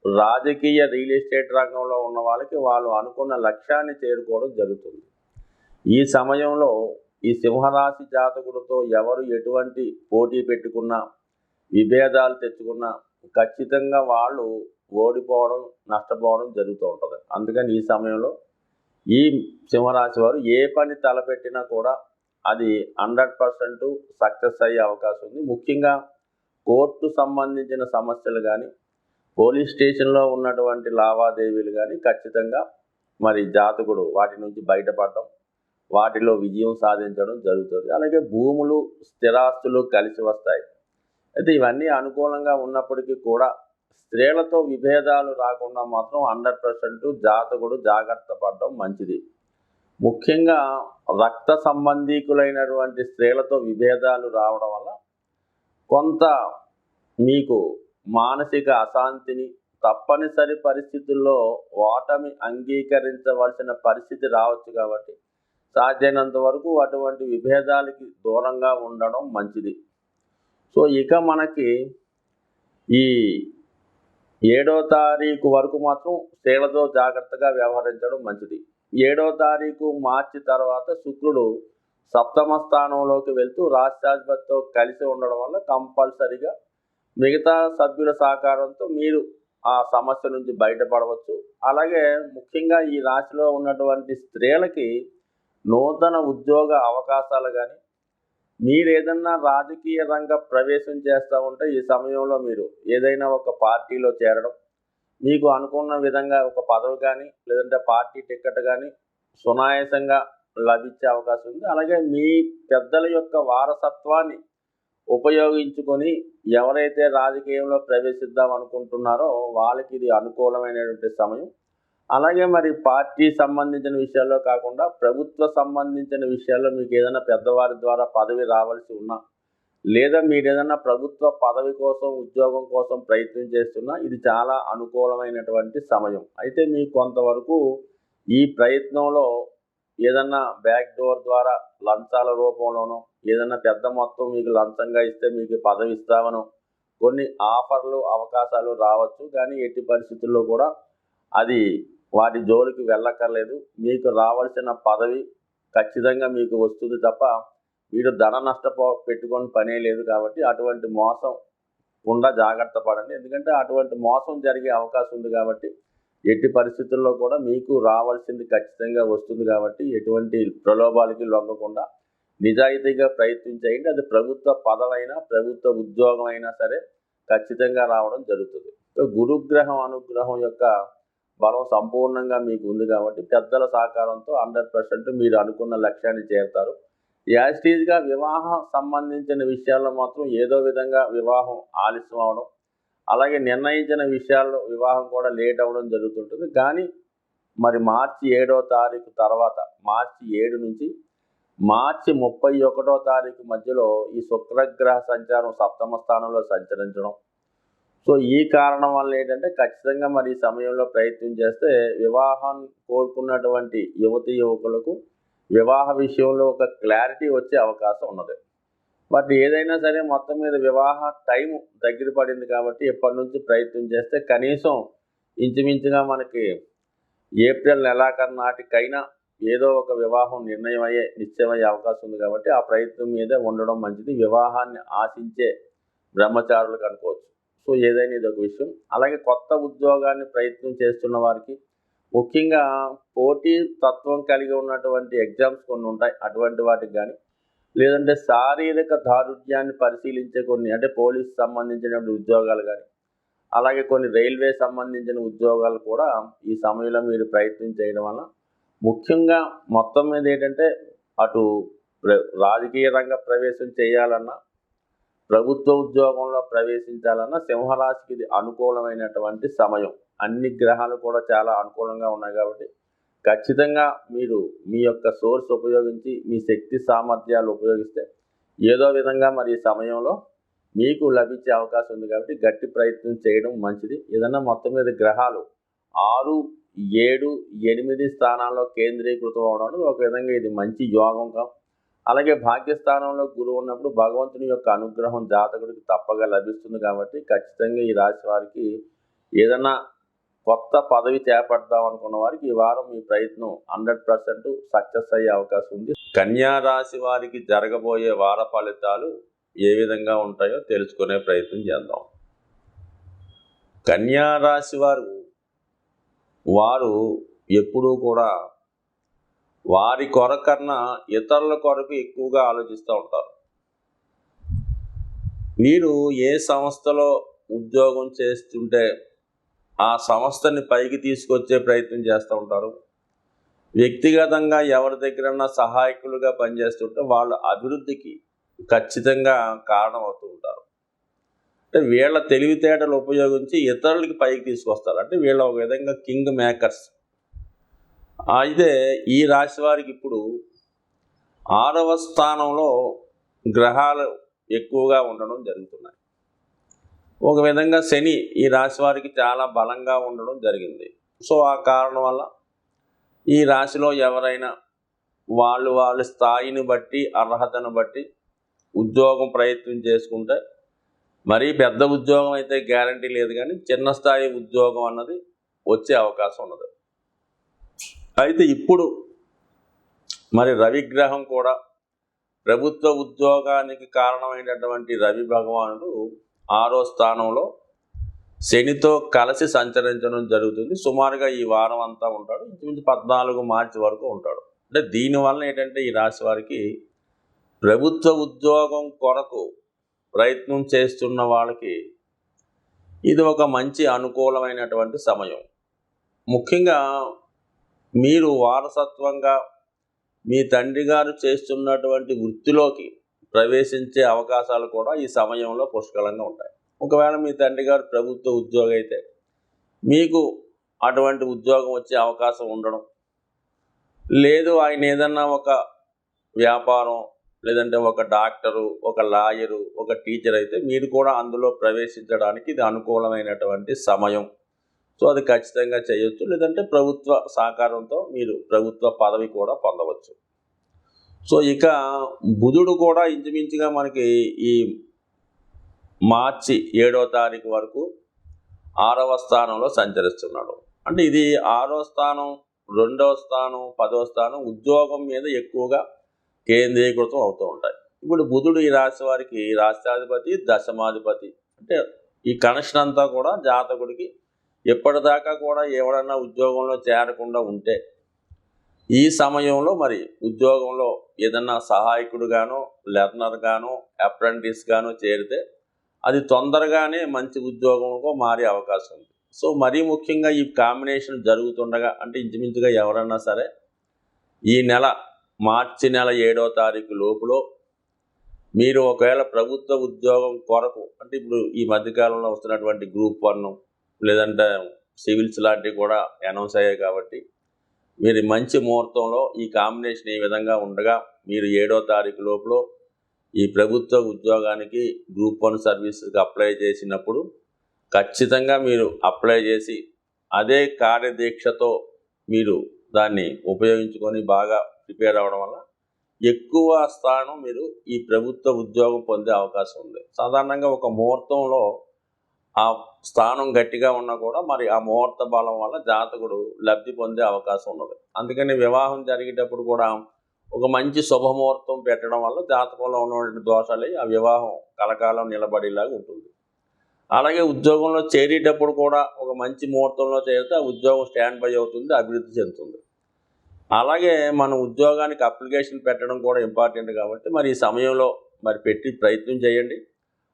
రాజకీయ రియల్ ఎస్టేట్ రంగంలో ఉన్న వాళ్ళకి వాళ్ళు అనుకున్న లక్ష్యాన్ని చేరుకోవడం జరుగుతుంది. ఈ సమయంలో ఈ సింహరాశి జాతకుడితో ఎవరు ఎటువంటి పోటీ పెట్టుకున్నా, విభేదాలు తెచ్చుకున్నా ఖచ్చితంగా వాళ్ళు ఓడిపోవడం, నష్టపోవడం జరుగుతూ ఉంటుంది. అందుకని ఈ సమయంలో ఈ సింహరాశి వారు ఏ పని తలపెట్టినా కూడా అది 100% సక్సెస్ అయ్యే అవకాశం ఉంది. ముఖ్యంగా కోర్టు సంబంధించిన సమస్యలు కానీ, పోలీస్ స్టేషన్లో ఉన్నటువంటి లావాదేవీలు కానీ ఖచ్చితంగా మరి జాతకుడు వాటి నుంచి బయటపడడం, వాటిలో విజయం సాధించడం జరుగుతుంది. అలాగే భూములు, స్థిరాస్తులు కలిసి వస్తాయి. అయితే ఇవన్నీ అనుకూలంగా ఉన్నప్పటికీ కూడా స్త్రీలతో విభేదాలు రాకుండా మాత్రం 100% జాతకుడు జాగ్రత్త పడడం మంచిది. ముఖ్యంగా రక్త సంబంధీకులైనటువంటి స్త్రీలతో విభేదాలు రావడం వల్ల కొంత మీకు మానసిక అశాంతిని, తప్పనిసరి పరిస్థితుల్లో ఓటమి అంగీకరించవలసిన పరిస్థితి రావచ్చు కాబట్టి సాధ్యమైనంత వరకు అటువంటి విభేదాలకి దూరంగా ఉండడం మంచిది. సో ఇక మనకి ఈ 7వ తారీఖు వరకు మాత్రం స్త్రీలతో జాగ్రత్తగా వ్యవహరించడం మంచిది. 7వ తారీఖు మార్చి తర్వాత శుక్రుడు సప్తమ స్థానంలోకి వెళ్తూ రాష్ట్రాధిపతితో కలిసి ఉండడం వల్ల కంపల్సరిగా మిగతా సభ్యుల సహకారంతో మీరు ఆ సమస్య నుంచి బయటపడవచ్చు. అలాగే ముఖ్యంగా ఈ రాశిలో ఉన్నటువంటి స్త్రీలకి నూతన ఉద్యోగ అవకాశాలు కానీ, మీరు ఏదన్నా రాజకీయ రంగ ప్రవేశం చేస్తూ ఉంటే ఈ సమయంలో మీరు ఏదైనా ఒక పార్టీలో చేరడం, మీకు అనుకున్న విధంగా ఒక పదవి కానీ లేదంటే పార్టీ టికెట్ కానీ సునాయాసంగా లభించే అవకాశం ఉంది. అలాగే మీ పెద్దల యొక్క వారసత్వాన్ని ఉపయోగించుకొని ఎవరైతే రాజకీయంలో ప్రవేశిద్దాం అనుకుంటున్నారో వాళ్ళకి ఇది అనుకూలమైనటువంటి సమయం. అలాగే మరి పార్టీ సంబంధించిన విషయాల్లో కాకుండా ప్రభుత్వ సంబంధించిన విషయాల్లో మీకు ఏదైనా పెద్దవారి ద్వారా పదవి రావాల్సి ఉన్నా, లేదా మీరు ఏదైనా ప్రభుత్వ పదవి కోసం ఉద్యోగం కోసం ప్రయత్నం చేస్తున్నా ఇది చాలా అనుకూలమైనటువంటి సమయం. అయితే మీకు కొంతవరకు ఈ ప్రయత్నంలో ఏదన్నా బ్యాక్ డోర్ ద్వారా లంచాల రూపంలోనో, ఏదన్నా పెద్ద మొత్తం మీకు లంచంగా ఇస్తే మీకు పదవి ఇస్తామనో కొన్ని ఆఫర్లు అవకాశాలు రావచ్చు. కానీ ఎట్టి పరిస్థితుల్లో కూడా అది వాటి జోలికి వెళ్ళక్కర్లేదు. మీకు రావాల్సిన పదవి ఖచ్చితంగా మీకు వస్తుంది తప్ప మీరు ధన పెట్టుకొని పనే లేదు. కాబట్టి అటువంటి మోసం కుండా జాగ్రత్త పడండి. ఎందుకంటే అటువంటి మోసం జరిగే అవకాశం ఉంది కాబట్టి ఎట్టి పరిస్థితుల్లో కూడా మీకు రావాల్సింది ఖచ్చితంగా వస్తుంది. కాబట్టి ఎటువంటి ప్రలోభాలకి లొంగకుండా నిజాయితీగా ప్రయత్నం చేయండి. అది ప్రభుత్వ పదవైనా ప్రభుత్వ ఉద్యోగం అయినా సరే ఖచ్చితంగా రావడం జరుగుతుంది. సో గురుగ్రహం అనుగ్రహం యొక్క బలం సంపూర్ణంగా మీకు ఉంది కాబట్టి పెద్దల సహకారంతో 100% మీరు అనుకున్న లక్ష్యాన్ని చేరుతారు. యాజిటీజ్గా వివాహం సంబంధించిన విషయాల్లో మాత్రం ఏదో విధంగా వివాహం ఆలస్యం అవడం, అలాగే నిర్ణయించిన విషయాల్లో వివాహం కూడా లేట్ అవ్వడం జరుగుతుంటుంది. కానీ మరి మార్చి 7వ తారీఖు తర్వాత మార్చి 7 నుంచి మార్చి 31వ తారీఖు మధ్యలో ఈ శుక్రగ్రహ సంచారం సప్తమ స్థానంలో సంచరించడం. సో ఈ కారణం వల్ల ఏంటంటే ఖచ్చితంగా మరి ఈ సమయంలో ప్రయత్నం చేస్తే వివాహం కోరుకున్నటువంటి యువతి యువకులకు వివాహ విషయంలో ఒక క్లారిటీ వచ్చే అవకాశం ఉన్నది. బట్ ఏదైనా సరే మొత్తం మీద వివాహ టైం దగ్గర పడింది కాబట్టి ఎప్పటి నుంచి ప్రయత్నం చేస్తే కనీసం ఇంచుమించుగా మనకి ఏప్రిల్ నెలాఖరు నాటికైనా ఏదో ఒక వివాహం నిశ్చయమయ్యే అవకాశం ఉంది. కాబట్టి ఆ ప్రయత్నం మీదే ఉండడం మంచిది. వివాహాన్ని ఆశించే బ్రహ్మచారులకు అనుకోవచ్చు. సో ఏదైనా ఇది ఒక విషయం. అలాగే కొత్త ఉద్యోగాన్ని ప్రయత్నం చేస్తున్న వారికి ముఖ్యంగా పోటీ తత్వం కలిగి ఉన్నటువంటి ఎగ్జామ్స్ కొన్ని ఉంటాయి, అటువంటి వాటికి కానీ, లేదంటే శారీరక దారుఢ్యాన్ని పరిశీలించే కొన్ని అంటే పోలీస్ సంబంధించిన ఉద్యోగాలు కానీ, అలాగే కొన్ని రైల్వే సంబంధించిన ఉద్యోగాలు కూడా ఈ సమయంలో మీరు ప్రయత్నం చేయడం వల్ల ముఖ్యంగా మొత్తం మీద ఏంటంటే అటు రాజకీయ రంగ ప్రవేశం చేయాలన్నా, ప్రభుత్వ ఉద్యోగంలో ప్రవేశించాలన్నా సింహరాశికి ఇది అనుకూలమైనటువంటి సమయం. అన్ని గ్రహాలు కూడా చాలా అనుకూలంగా ఉన్నాయి కాబట్టి ఖచ్చితంగా మీరు మీ యొక్క సోర్స్ ఉపయోగించి మీ శక్తి సామర్థ్యాలు ఉపయోగిస్తే ఏదో విధంగా మరి ఈ సమయంలో మీకు లభించే అవకాశం ఉంది. కాబట్టి గట్టి ప్రయత్నం చేయడం మంచిది. ఏదన్నా మొత్తం మీద గ్రహాలు 6, 7, 8 స్థానాల్లో కేంద్రీకృతం అవడం ఒక విధంగా ఇది మంచి యోగంగా. అలాగే భాగ్యస్థానంలో గురువు ఉన్నప్పుడు భగవంతుని యొక్క అనుగ్రహం జాతకుడికి తప్పగా లభిస్తుంది. కాబట్టి ఖచ్చితంగా ఈ రాశి వారికి ఏదన్నా కొత్త పదవి చేపడదాం అనుకున్న వారికి ఈ వారం మీ ప్రయత్నం 100% సక్సెస్ అయ్యే అవకాశం ఉంది. కన్యా రాశి వారికి జరగబోయే వార ఫలితాలు ఏ విధంగా ఉంటాయో తెలుసుకునే ప్రయత్నం చేద్దాం. కన్యా రాశి వారు ఎప్పుడూ కూడా వారి కొరకన్నా ఇతరుల కొరకు ఎక్కువగా ఆలోచిస్తూ ఉంటారు. వీరు ఏ సంస్థలో ఉద్యోగం చేస్తుంటే ఆ సంస్థని పైకి తీసుకొచ్చే ప్రయత్నం చేస్తూ ఉంటారు. వ్యక్తిగతంగా ఎవరి దగ్గరన్నా సహాయకులుగా పనిచేస్తుంటే వాళ్ళ అభివృద్ధికి ఖచ్చితంగా కారణమవుతూ ఉంటారు. అంటే వీళ్ళ తెలివితేటలు ఉపయోగించి ఇతరులకి పైకి తీసుకొస్తారు. అంటే వీళ్ళ ఒక విధంగా కింగ్ మేకర్స్. అయితే ఈ రాశి వారికి ఇప్పుడు 6వ స్థానంలో గ్రహాలు ఎక్కువగా ఉండడం జరుగుతున్నాయి. ఒక విధంగా శని ఈ రాశి వారికి చాలా బలంగా ఉండడం జరిగింది. సో ఆ కారణం వల్ల ఈ రాశిలో ఎవరైనా వాళ్ళ స్థాయిని బట్టి, అర్హతను బట్టి ఉద్యోగం ప్రయత్నం చేసుకుంటే, మరీ పెద్ద ఉద్యోగం అయితే గ్యారంటీ లేదు, కానీ చిన్న స్థాయి ఉద్యోగం అన్నది వచ్చే అవకాశం ఉన్నది. అయితే ఇప్పుడు మరి రవిగ్రహం కూడా ప్రభుత్వ ఉద్యోగానికి కారణమైనటువంటి రవి భగవానుడు 6వ స్థానంలో శనితో కలిసి సంచరించడం జరుగుతుంది. సుమారుగా ఈ వారం అంతా ఉంటాడు. ఇంచుమించు 14 మార్చి వరకు ఉంటాడు. అంటే దీనివల్ల ఏంటంటే ఈ రాశి వారికి ప్రభుత్వ ఉద్యోగం కొరకు ప్రయత్నం చేస్తున్న వాళ్ళకి ఇది ఒక మంచి అనుకూలమైనటువంటి సమయం. ముఖ్యంగా మీరు వారసత్వంగా మీ తండ్రి గారు చేస్తున్నటువంటి వృత్తిలోకి ప్రవేశించే అవకాశాలు కూడా ఈ సమయంలో పుష్కలంగా ఉంటాయి. ఒకవేళ మీ తండ్రి గారు ప్రభుత్వ ఉద్యోగం అయితే మీకు అటువంటి ఉద్యోగం వచ్చే అవకాశం ఉండడం, లేదు ఆయన ఏదన్నా ఒక వ్యాపారం, లేదంటే ఒక డాక్టరు, ఒక లాయరు, ఒక టీచర్ అయితే మీరు కూడా అందులో ప్రవేశించడానికి ఇది అనుకూలమైనటువంటి సమయం. సో అది ఖచ్చితంగా చేయొచ్చు. లేదంటే ప్రభుత్వ సహకారంతో మీరు ప్రభుత్వ పదవి కూడా పొందవచ్చు. సో ఇక బుధుడు కూడా ఇంచుమించుగా మనకి ఈ మార్చి 7వ తారీఖు వరకు 6వ స్థానంలో సంచరిస్తున్నాడు. అంటే ఇది 6వ స్థానం, 2వ స్థానం, 10వ స్థానం ఉద్యోగం మీద ఎక్కువగా కేంద్రీకృతం అవుతూ ఉంటాయి. ఇప్పుడు బుధుడు ఈ రాశి వారికి రాష్ట్రాధిపతి, దశమాధిపతి. అంటే ఈ కనెక్షన్ అంతా కూడా జాతకుడికి ఎప్పటిదాకా కూడా ఎవడన్నా ఉద్యోగంలో చేరకుండా ఉంటే ఈ సమయంలో మరి ఉద్యోగంలో ఏదన్నా సహాయకుడుగానో, లెర్నర్గానో, అప్రెంటిస్గానో చేరితే అది తొందరగానే మంచి ఉద్యోగంలో మారే అవకాశం ఉంది. సో మరీ ముఖ్యంగా ఈ కాంబినేషన్ జరుగుతుండగా, అంటే ఇంచుమించుగా ఎవరన్నా సరే ఈ నెల మార్చి నెల 7వ తారీఖు లోపులో మీరు ఒకవేళ ప్రభుత్వ ఉద్యోగం కొరకు, అంటే ఇప్పుడు ఈ మధ్యకాలంలో వస్తున్నటువంటి గ్రూప్ 1 లేదంటే సివిల్స్ లాంటివి కూడా అనౌన్స్ అయ్యాయి కాబట్టి మీరు మంచి ముహూర్తంలో ఈ కాంబినేషన్ ఈ విధంగా ఉండగా మీరు 7వ తారీఖు లోపల ఈ ప్రభుత్వ ఉద్యోగానికి గ్రూప్ 1 సర్వీస్కి అప్లై చేసినప్పుడు ఖచ్చితంగా మీరు అప్లై చేసి అదే కార్యదీక్షతో మీరు దాన్ని ఉపయోగించుకొని బాగా ప్రిపేర్ అవ్వడం వల్ల ఎక్కువ స్థానం మీరు ఈ ప్రభుత్వ ఉద్యోగం పొందే అవకాశం ఉంది. సాధారణంగా ఒక ముహూర్తంలో ఆ స్థానం గట్టిగా ఉన్నా కూడా మరి ఆ ముహూర్త బలం వల్ల జాతకుడు లబ్ధి పొందే అవకాశం ఉన్నది. అందుకని వివాహం జరిగేటప్పుడు కూడా ఒక మంచి శుభముహూర్తం పెట్టడం వల్ల జాతకంలో ఉన్నటువంటి దోషాలు ఆ వివాహం కలకాలం నిలబడేలాగా ఉంటుంది. అలాగే ఉద్యోగంలో చేరేటప్పుడు కూడా ఒక మంచి ముహూర్తంలో చేరితే ఆ ఉద్యోగం స్టాండ్ బై అవుతుంది, అభివృద్ధి చెందుతుంది. అలాగే మనం ఉద్యోగానికి అప్లికేషన్ పెట్టడం కూడా ఇంపార్టెంట్ కాబట్టి మరి ఈ సమయంలో మరి పెట్టి ప్రయత్నం చేయండి.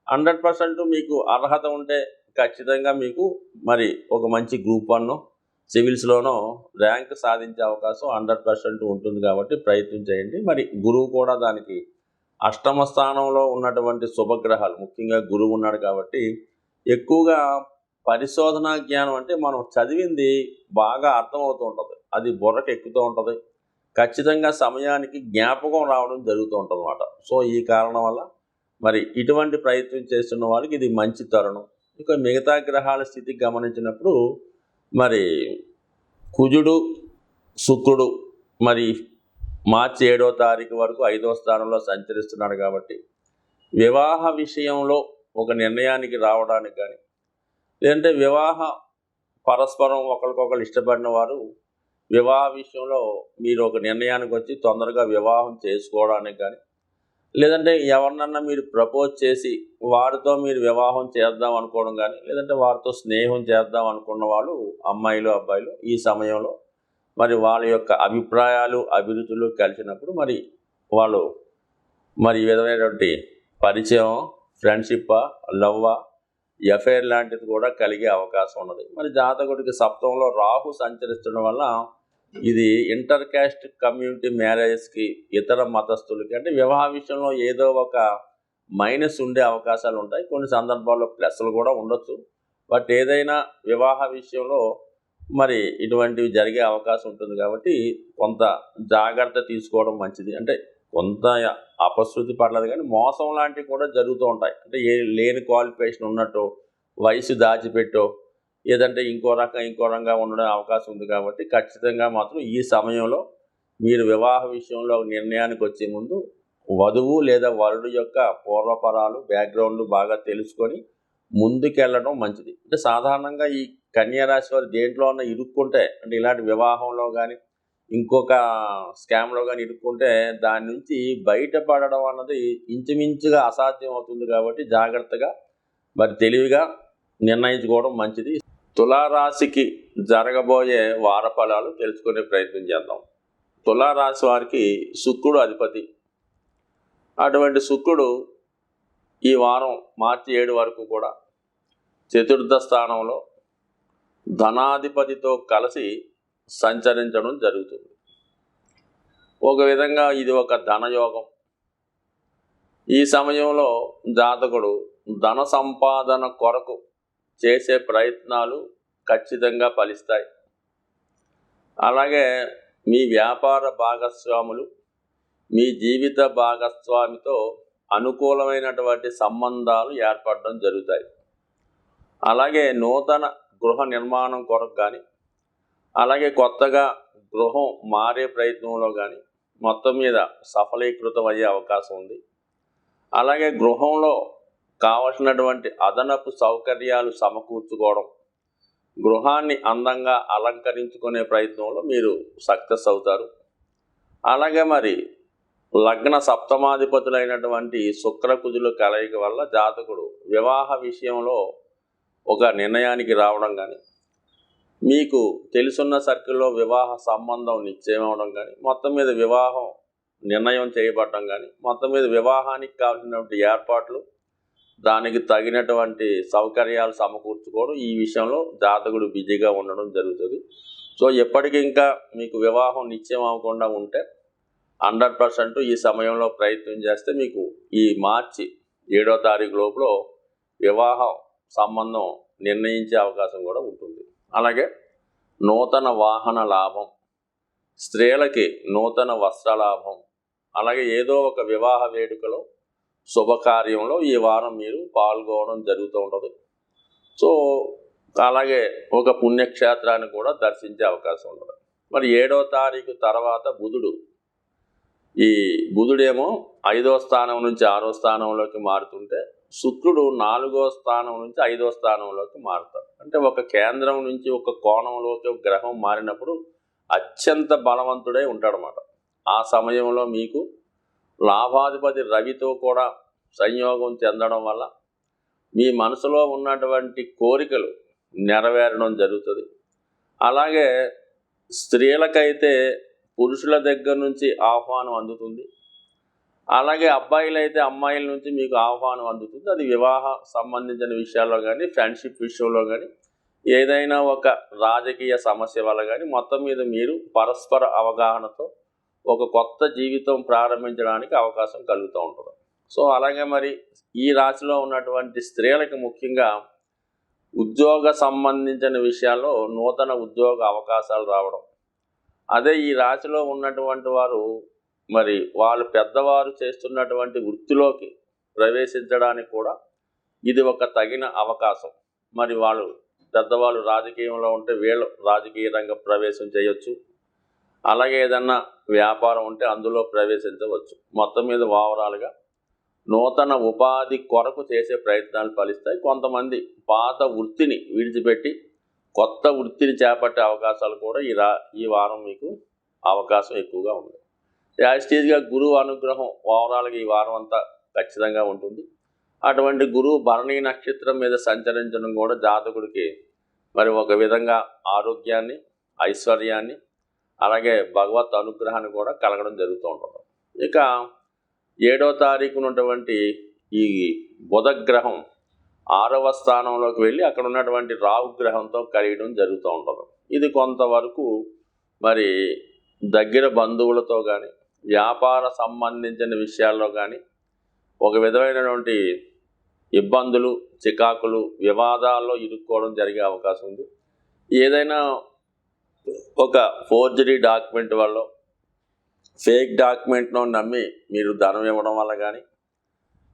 100% మీకు అర్హత ఉంటే ఖచ్చితంగా మీకు మరి ఒక మంచి గ్రూప్ 1 సివిల్స్లోనో ర్యాంక్ సాధించే అవకాశం 100% ఉంటుంది కాబట్టి ప్రయత్నం చేయండి. మరి గురువు కూడా దానికి అష్టమ స్థానంలో ఉన్నటువంటి శుభగ్రహాలు, ముఖ్యంగా గురువు ఉన్నాడు కాబట్టి ఎక్కువగా పరిశోధనా జ్ఞానం, అంటే మనం చదివింది బాగా అర్థమవుతూ ఉంటుంది, అది బుర్రకు ఎక్కుతూ ఉంటుంది, ఖచ్చితంగా సమయానికి జ్ఞాపకం రావడం జరుగుతూ ఉంటుంది అన్నమాట. సో ఈ కారణం వల్ల మరి ఇటువంటి ప్రయత్నం చేస్తున్న వాళ్ళకి ఇది మంచి తరుణం. ఇక మిగతా గ్రహాల స్థితి గమనించినప్పుడు మరి కుజుడు, శుక్రుడు మరి మార్చి 7వ తారీఖు వరకు 5వ స్థానంలో సంచరిస్తున్నాడు కాబట్టి వివాహ విషయంలో ఒక నిర్ణయానికి రావడానికి కానీ, లేదంటే పరస్పరం ఒకరికొకరు ఇష్టపడిన వారు వివాహ విషయంలో మీరు ఒక నిర్ణయానికి వచ్చి తొందరగా వివాహం చేసుకోవడానికి కానీ, లేదంటే ఎవరినన్నా మీరు ప్రపోజ్ చేసి వారితో మీరు వివాహం చేద్దాం అనుకోవడం కానీ, లేదంటే వారితో స్నేహం చేద్దాం అనుకున్న వాళ్ళు అమ్మాయిలు, అబ్బాయిలు ఈ సమయంలో మరి వాళ్ళ యొక్క అభిప్రాయాలు, అభిరుచులు కలిసినప్పుడు మరి వాళ్ళు మరి ఈ విధమైనటువంటి పరిచయం, ఫ్రెండ్షిప్పా, లవ్వా, ఎఫైర్ లాంటిది కూడా కలిగే అవకాశం ఉన్నది. మరి జాతకుడికి సప్తమంలో రాహు సంచరిస్తుండడం వల్ల ఇది ఇంటర్ క్యాస్ట్ కమ్యూనిటీ మ్యారేజెస్కి, ఇతర మతస్థులకి, అంటే వివాహ విషయంలో ఏదో ఒక మైనస్ ఉండే అవకాశాలు ఉంటాయి. కొన్ని సందర్భాల్లో ప్లస్లు కూడా ఉండొచ్చు. బట్ ఏదైనా వివాహ విషయంలో మరి ఇటువంటివి జరిగే అవకాశం ఉంటుంది కాబట్టి కొంత జాగ్రత్త తీసుకోవడం మంచిది. అంటే కొంత అపశృతి పడలేదు కానీ మోసం లాంటివి కూడా జరుగుతూ ఉంటాయి. అంటే లేని క్వాలిఫికేషన్ ఉన్నట్టు వయసు దాచిపెట్టో ఏదంటే ఇంకో రకంగా ఉండడం అవకాశం ఉంది. కాబట్టి ఖచ్చితంగా మాత్రం ఈ సమయంలో మీరు వివాహ విషయంలో నిర్ణయానికి వచ్చే ముందు వధువు లేదా వరుడు యొక్క పూర్వపరాలు బ్యాక్గ్రౌండ్లు బాగా తెలుసుకొని ముందుకెళ్ళడం మంచిది. అంటే సాధారణంగా ఈ కన్యా రాశి వారు దేంట్లో అన్న ఇరుక్కుంటే, అంటే ఇలాంటి వివాహంలో కానీ ఇంకొక స్కామ్లో కానీ ఇరుక్కుంటే దాని నుంచి బయటపడడం అన్నది ఇంచుమించుగా అసాధ్యం అవుతుంది. కాబట్టి జాగ్రత్తగా మరి తెలివిగా నిర్ణయించుకోవడం మంచిది. తులారాశికి జరగబోయే వార ఫలాలు తెలుసుకునే ప్రయత్నం చేద్దాం. తులారాశి వారికి శుక్రుడు అధిపతి. అటువంటి శుక్రుడు ఈ వారం మార్చి 7 వరకు కూడా చతుర్థ స్థానంలో ధనాధిపతితో కలిసి సంచరించడం జరుగుతుంది. ఒక విధంగా ఇది ఒక ధనయోగం. ఈ సమయంలో జాతకుడు ధన సంపాదన కొరకు చేసే ప్రయత్నాలు ఖచ్చితంగా ఫలిస్తాయి. అలాగే మీ వ్యాపార భాగస్వాములు మీ జీవిత భాగస్వామితో అనుకూలమైనటువంటి సంబంధాలు ఏర్పడడం జరుగుతాయి. అలాగే నూతన గృహ నిర్మాణం కొరకు కానీ అలాగే కొత్తగా గృహం మారే ప్రయత్నంలో కానీ మొత్తం మీద సఫలీకృతం అయ్యే అవకాశం ఉంది. అలాగే గృహంలో కావలసినటువంటి అదనపు సౌకర్యాలు సమకూర్చుకోవడం, గృహాన్ని అందంగా అలంకరించుకునే ప్రయత్నంలో మీరు సక్సెస్ అవుతారు. అలాగే మరి లగ్న సప్తమాధిపతులైనటువంటి శుక్రకుజుల కలయిక వల్ల జాతకుడు వివాహ విషయంలో ఒక నిర్ణయానికి రావడం కానీ, మీకు తెలుసున్న సర్కిల్లో వివాహ సంబంధం నిశ్చయమవడం కానీ, మొత్తం మీద వివాహం నిర్ణయం చేయబడడం కానీ, మొత్తం మీద వివాహానికి కావాల్సినటువంటి ఏర్పాట్లు దానికి తగినటువంటి సౌకర్యాలు సమకూర్చుకోవడం, ఈ విషయంలో జాతకుడు బిజీగా ఉండడం జరుగుతుంది. సో ఎప్పటికీ ఇంకా మీకు వివాహం నిశ్చయం అవ్వకుండా ఉంటే 100% ఈ సమయంలో ప్రయత్నం చేస్తే మీకు ఈ మార్చి 7వ తారీఖు లోపల వివాహం సంబంధం నిర్ణయించే అవకాశం కూడా ఉంటుంది. అలాగే నూతన వాహన లాభం, స్త్రీలకి నూతన వస్త్ర లాభం, అలాగే ఏదో ఒక వివాహ వేడుకలో శుభకార్యంలో ఈ వారం మీరు పాల్గొనడం జరుగుతూ ఉంటుంది. సో అలాగే ఒక పుణ్యక్షేత్రాన్ని కూడా దర్శించే అవకాశం ఉంటుంది. మరి 7వ తారీఖు తర్వాత ఈ బుధుడేమో 5వ స్థానం నుంచి 6వ స్థానంలోకి మారుతుంటే శుక్రుడు 4వ స్థానం నుంచి 5వ స్థానంలోకి మారుతాడు. అంటే ఒక కేంద్రం నుంచి ఒక కోణంలోకి ఒక గ్రహం మారినప్పుడు అత్యంత బలవంతుడై ఉంటాడనమాట. ఆ సమయంలో మీకు లాభాధిపతి రవితో కూడా సంయోగం చెందడం వల్ల మీ మనసులో ఉన్నటువంటి కోరికలు నెరవేరడం జరుగుతుంది. అలాగే స్త్రీలకైతే పురుషుల దగ్గర నుంచి ఆహ్వానం అందుతుంది. అలాగే అబ్బాయిలైతే అమ్మాయిల నుంచి మీకు ఆహ్వానం అందుతుంది. అది వివాహ సంబంధించిన విషయాల్లో కానీ ఫ్రెండ్షిప్ విషయంలో కానీ ఏదైనా ఒక రాజకీయ సమస్య వల్ల కానీ మొత్తం మీద మీరు పరస్పర అవగాహనతో ఒక కొత్త జీవితం ప్రారంభించడానికి అవకాశం కలుగుతూ ఉంటుంది. సో అలాగే మరి ఈ రాశిలో ఉన్నటువంటి స్త్రీలకు ముఖ్యంగా ఉద్యోగ సంబంధించిన విషయాల్లో నూతన ఉద్యోగ అవకాశాలు రావడం, అదే ఈ రాశిలో ఉన్నటువంటి వారు మరి వాళ్ళు పెద్దవారు చేస్తున్నటువంటి వృత్తిలోకి ప్రవేశించడానికి కూడా ఇది ఒక తగిన అవకాశం. మరి వాళ్ళు పెద్దవాళ్ళు రాజకీయంలో ఉంటే వీళ్ళు రాజకీయ రంగ ప్రవేశం చేయొచ్చు. అలాగే ఏదన్నా వ్యాపారం ఉంటే అందులో ప్రవేశించవచ్చు. మొత్తం మీద ఓవరాల్గా నూతన ఉపాధి కొరకు చేసే ప్రయత్నాలు ఫలిస్తాయి. కొంతమంది పాత వృత్తిని విడిచిపెట్టి కొత్త వృత్తిని చేపట్టే అవకాశాలు కూడా ఈ వారం మీకు అవకాశం ఎక్కువగా ఉంది. యాజిటీజ్గా గురువు అనుగ్రహం ఓవరాల్గా ఈ వారం అంతా ఖచ్చితంగా ఉంటుంది. అటువంటి గురువు భరణి నక్షత్రం మీద సంచరించడం కూడా జాతకుడికి మరి ఒక విధంగా ఆరోగ్యాన్ని, ఐశ్వర్యాన్ని, అలాగే భగవత్ అనుగ్రహాన్ని కూడా కలగడం జరుగుతూ ఉంటుంది. ఇక 7వ తారీఖు ఉన్నటువంటి ఈ బుధగ్రహం 6వ స్థానంలోకి వెళ్ళి అక్కడ ఉన్నటువంటి రాహుగ్రహంతో కలియడం జరుగుతూ ఉంటుంది. ఇది కొంతవరకు మరి దగ్గర బంధువులతో కానీ వ్యాపార సంబంధించిన విషయాల్లో కానీ ఒక విధమైనటువంటి ఇబ్బందులు, చికాకులు, వివాదాల్లో ఇరుక్కోవడం జరిగే అవకాశం ఉంది. ఏదైనా ఒక ఫోర్జరీ డాక్యుమెంట్ వల్ల, ఫేక్ డాక్యుమెంట్ను నమ్మి మీరు ధనం ఇవ్వడం వల్ల కానీ,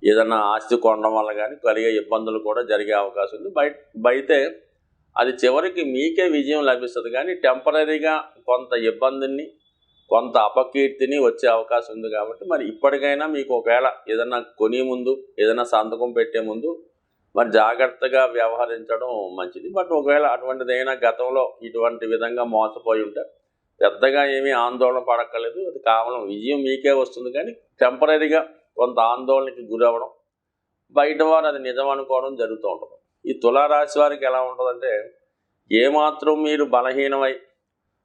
ఏదైనా ఆస్తి కొనడం వల్ల కానీ కలిగే ఇబ్బందులు కూడా జరిగే అవకాశం ఉంది. అయితే అది చివరికి మీకే విజయం లభిస్తుంది, కానీ టెంపరీగా కొంత ఇబ్బందిని, కొంత అపకీర్తిని వచ్చే అవకాశం ఉంది. కాబట్టి మరి ఇప్పటికైనా మీకు ఒకవేళ ఏదైనా కొనే ముందు, ఏదైనా సంతకం పెట్టే ముందు మరి జాగ్రత్తగా వ్యవహరించడం మంచిది. బట్ ఒకవేళ అటువంటిదైనా గతంలో ఇటువంటి విధంగా మోసపోయి ఉంటే పెద్దగా ఏమీ ఆందోళన పడక్కర్లేదు. అది కేవలం విజయం మీకే వస్తుంది, కానీ టెంపరీగా కొంత ఆందోళనకి గురవ్వడం, బయట వారు అది నిజం అనుకోవడం జరుగుతూ ఉంటుంది. ఈ తులారాశి వారికి ఎలా ఉంటుందంటే, ఏమాత్రం మీరు బలహీనమై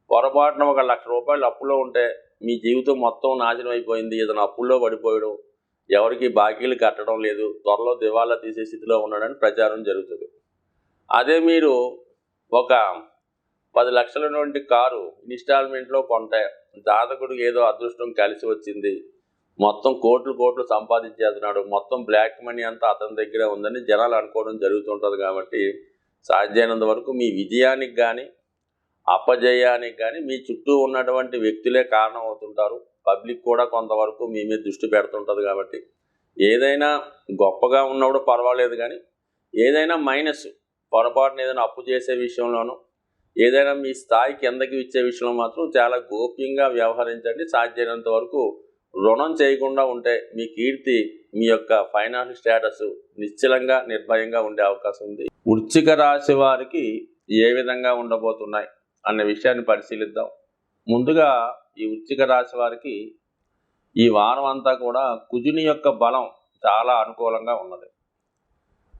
పొరపాటున ఒక ₹1,00,000 అప్పులో ఉంటే మీ జీవితం మొత్తం నాశనం అయిపోయింది, ఏదైనా అప్పుల్లో పడిపోయడం, ఎవరికి బాకీలు కట్టడం లేదు, త్వరలో దివాలా తీసే స్థితిలో ఉన్నాడని ప్రచారం జరుగుతుంది. అదే మీరు ఒక 10 లక్షల నుండి కారు ఇన్స్టాల్మెంట్లో కొంటే జాతకుడికి ఏదో అదృష్టం కలిసి వచ్చింది, మొత్తం కోట్లు సంపాదించేస్తున్నాడు, మొత్తం బ్లాక్ మనీ అంతా అతని దగ్గరే ఉందని జనాలు అనుకోవడం జరుగుతుంటుంది. కాబట్టి సాధ్యమైనంత వరకు మీ విజయానికి కానీ అపజయానికి కానీ మీ చుట్టూ ఉన్నటువంటి వ్యక్తులే కారణం అవుతుంటారు. పబ్లిక్ కూడా కొంతవరకు మీ మీద దృష్టి పెడుతుంటుంది. కాబట్టి ఏదైనా గొప్పగా ఉన్నప్పుడు పర్వాలేదు, కానీ ఏదైనా మైనస్, పొరపాటున ఏదైనా అప్పు చేసే విషయంలోనూ, ఏదైనా మీ స్థాయి కిందకి ఇచ్చే విషయంలో మాత్రం చాలా గోప్యంగా వ్యవహరించండి. సాధ్యమైనంత వరకు రుణం చేయకుండా ఉంటే మీ కీర్తి, మీ యొక్క ఫైనాన్షియల్ స్టేటస్ నిశ్చలంగా, నిర్భయంగా ఉండే అవకాశం ఉంది. వృశ్చిక రాశి వారికి ఏ విధంగా ఉండబోతున్నాయి అన్న విషయాన్ని పరిశీలిద్దాం. ముందుగా ఈ వృశ్చిక రాశి వారికి ఈ వారం అంతా కూడా కుజుని యొక్క బలం చాలా అనుకూలంగా ఉన్నది.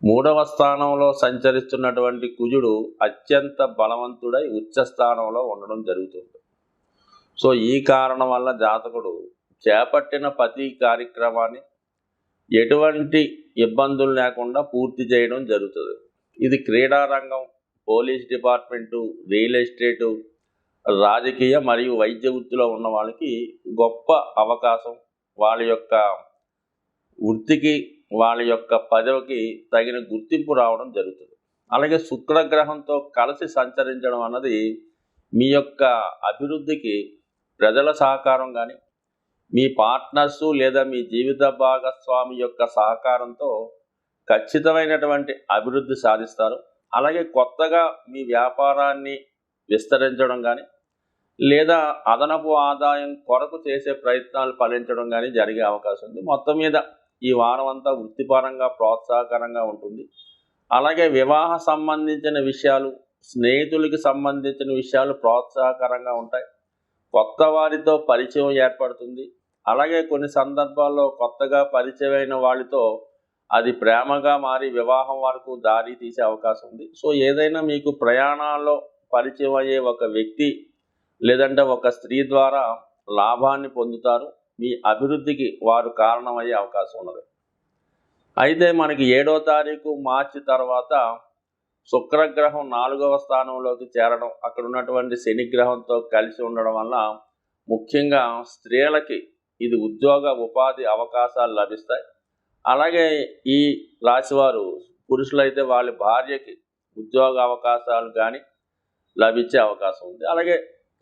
3వ స్థానంలో సంచరిస్తున్నటువంటి కుజుడు అత్యంత బలవంతుడై ఉచ్చ స్థానంలో ఉండడం జరుగుతుంది. సో ఈ కారణం వల్ల జాతకుడు చేపట్టిన ప్రతి కార్యక్రమాన్ని ఎటువంటి ఇబ్బందులు లేకుండా పూర్తి చేయడం జరుగుతుంది. ఇది క్రీడారంగం, పోలీస్ డిపార్ట్మెంటు, రియల్ ఎస్టేటు, రాజకీయ మరియు వైద్య వృత్తిలో ఉన్న వాళ్ళకి గొప్ప అవకాశం. వాళ్ళ యొక్క వృత్తికి, వాళ్ళ యొక్క పదవికి తగిన గుర్తింపు రావడం జరుగుతుంది. అలాగే శుక్రగ్రహంతో కలిసి సంచరించడం అన్నది మీ యొక్క అభివృద్ధికి ప్రజల సహకారం కానీ, మీ పార్ట్నర్సు లేదా మీ జీవిత భాగస్వామి యొక్క సహకారంతో ఖచ్చితమైనటువంటి అభివృద్ధి సాధిస్తారు. అలాగే కొత్తగా మీ వ్యాపారాన్ని విస్తరించడం కానీ, లేదా అదనపు ఆదాయం కొరకు చేసే ప్రయత్నాలు ఫలించడం కానీ జరిగే అవకాశం ఉంది. మొత్తం మీద ఈ వారం అంతా వృత్తిపరంగా ప్రోత్సాహకరంగా ఉంటుంది. అలాగే వివాహ సంబంధించిన విషయాలు, స్నేహితులకి సంబంధించిన విషయాలు ప్రోత్సాహకరంగా ఉంటాయి. కొత్త వారితో పరిచయం ఏర్పడుతుంది. అలాగే కొన్ని సందర్భాల్లో కొత్తగా పరిచయమైన వాళ్ళతో అది ప్రేమగా మారి వివాహం వరకు దారి తీసే అవకాశం ఉంది. సో ఏదైనా మీకు ప్రయాణాల్లో పరిచయం అయ్యే ఒక వ్యక్తి లేదంటే ఒక స్త్రీ ద్వారా లాభాన్ని పొందుతారు. మీ అభివృద్ధికి వారు కారణమయ్యే అవకాశం ఉన్నది. అయితే మనకి 7వ తారీఖు మార్చి తర్వాత శుక్రగ్రహం 4వ స్థానంలోకి చేరడం, అక్కడ ఉన్నటువంటి శనిగ్రహంతో కలిసి ఉండడం వల్ల ముఖ్యంగా స్త్రీలకి ఇది ఉద్యోగ ఉపాధి అవకాశాలు లభిస్తాయి. అలాగే ఈ రాశివారు పురుషులైతే వాళ్ళ భార్యకి ఉద్యోగ అవకాశాలు కానీ లభించే అవకాశం ఉంది. అలాగే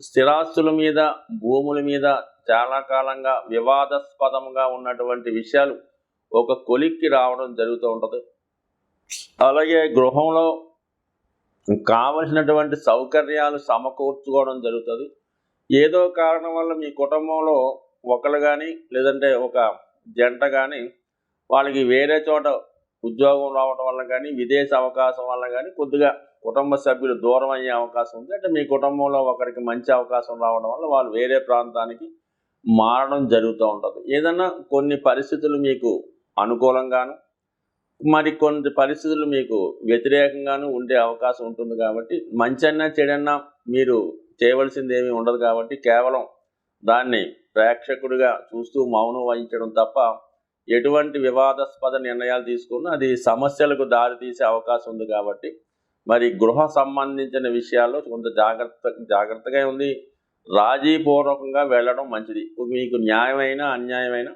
స్థిరాస్తుల మీద, భూముల మీద చాలా కాలంగా వివాదాస్పదంగా ఉన్నటువంటి విషయాలు ఒక కొలిక్కి రావడం జరుగుతూ ఉంటుంది. అలాగే గృహంలో కావలసినటువంటి సౌకర్యాలు సమకూర్చుకోవడం జరుగుతుంది. ఏదో కారణం వల్ల మీ కుటుంబంలో ఒకరు కానీ లేదంటే ఒక జంట కానీ వాళ్ళకి వేరే చోట ఉద్యోగం రావడం వల్ల కానీ, విదేశీ అవకాశం వల్ల కానీ కొద్దిగా కుటుంబ సభ్యులు దూరం అయ్యే అవకాశం ఉంది. అంటే మీ కుటుంబంలో ఒకరికి మంచి అవకాశం రావడం వల్ల వాళ్ళు వేరే ప్రాంతానికి మారడం జరుగుతూ ఉంటుంది. ఏదన్నా కొన్ని పరిస్థితులు మీకు అనుకూలంగాను, మరి కొన్ని పరిస్థితులు మీకు వ్యతిరేకంగాను ఉండే అవకాశం ఉంటుంది. కాబట్టి మంచన్నా చెడన్నా మీరు చేయవలసింది ఏమీ ఉండదు. కాబట్టి కేవలం దాన్ని ప్రేక్షకుడిగా చూస్తూ మౌనం వహించడం తప్ప ఎటువంటి వివాదాస్పద నిర్ణయాలు తీసుకున్నా అది సమస్యలకు దారితీసే అవకాశం ఉంది. కాబట్టి మరి గృహ సంబంధించిన విషయాల్లో కొంత జాగ్రత్తగా ఉంది. రాజీపూర్వకంగా వెళ్ళడం మంచిది. మీకు న్యాయమైన, అన్యాయమైన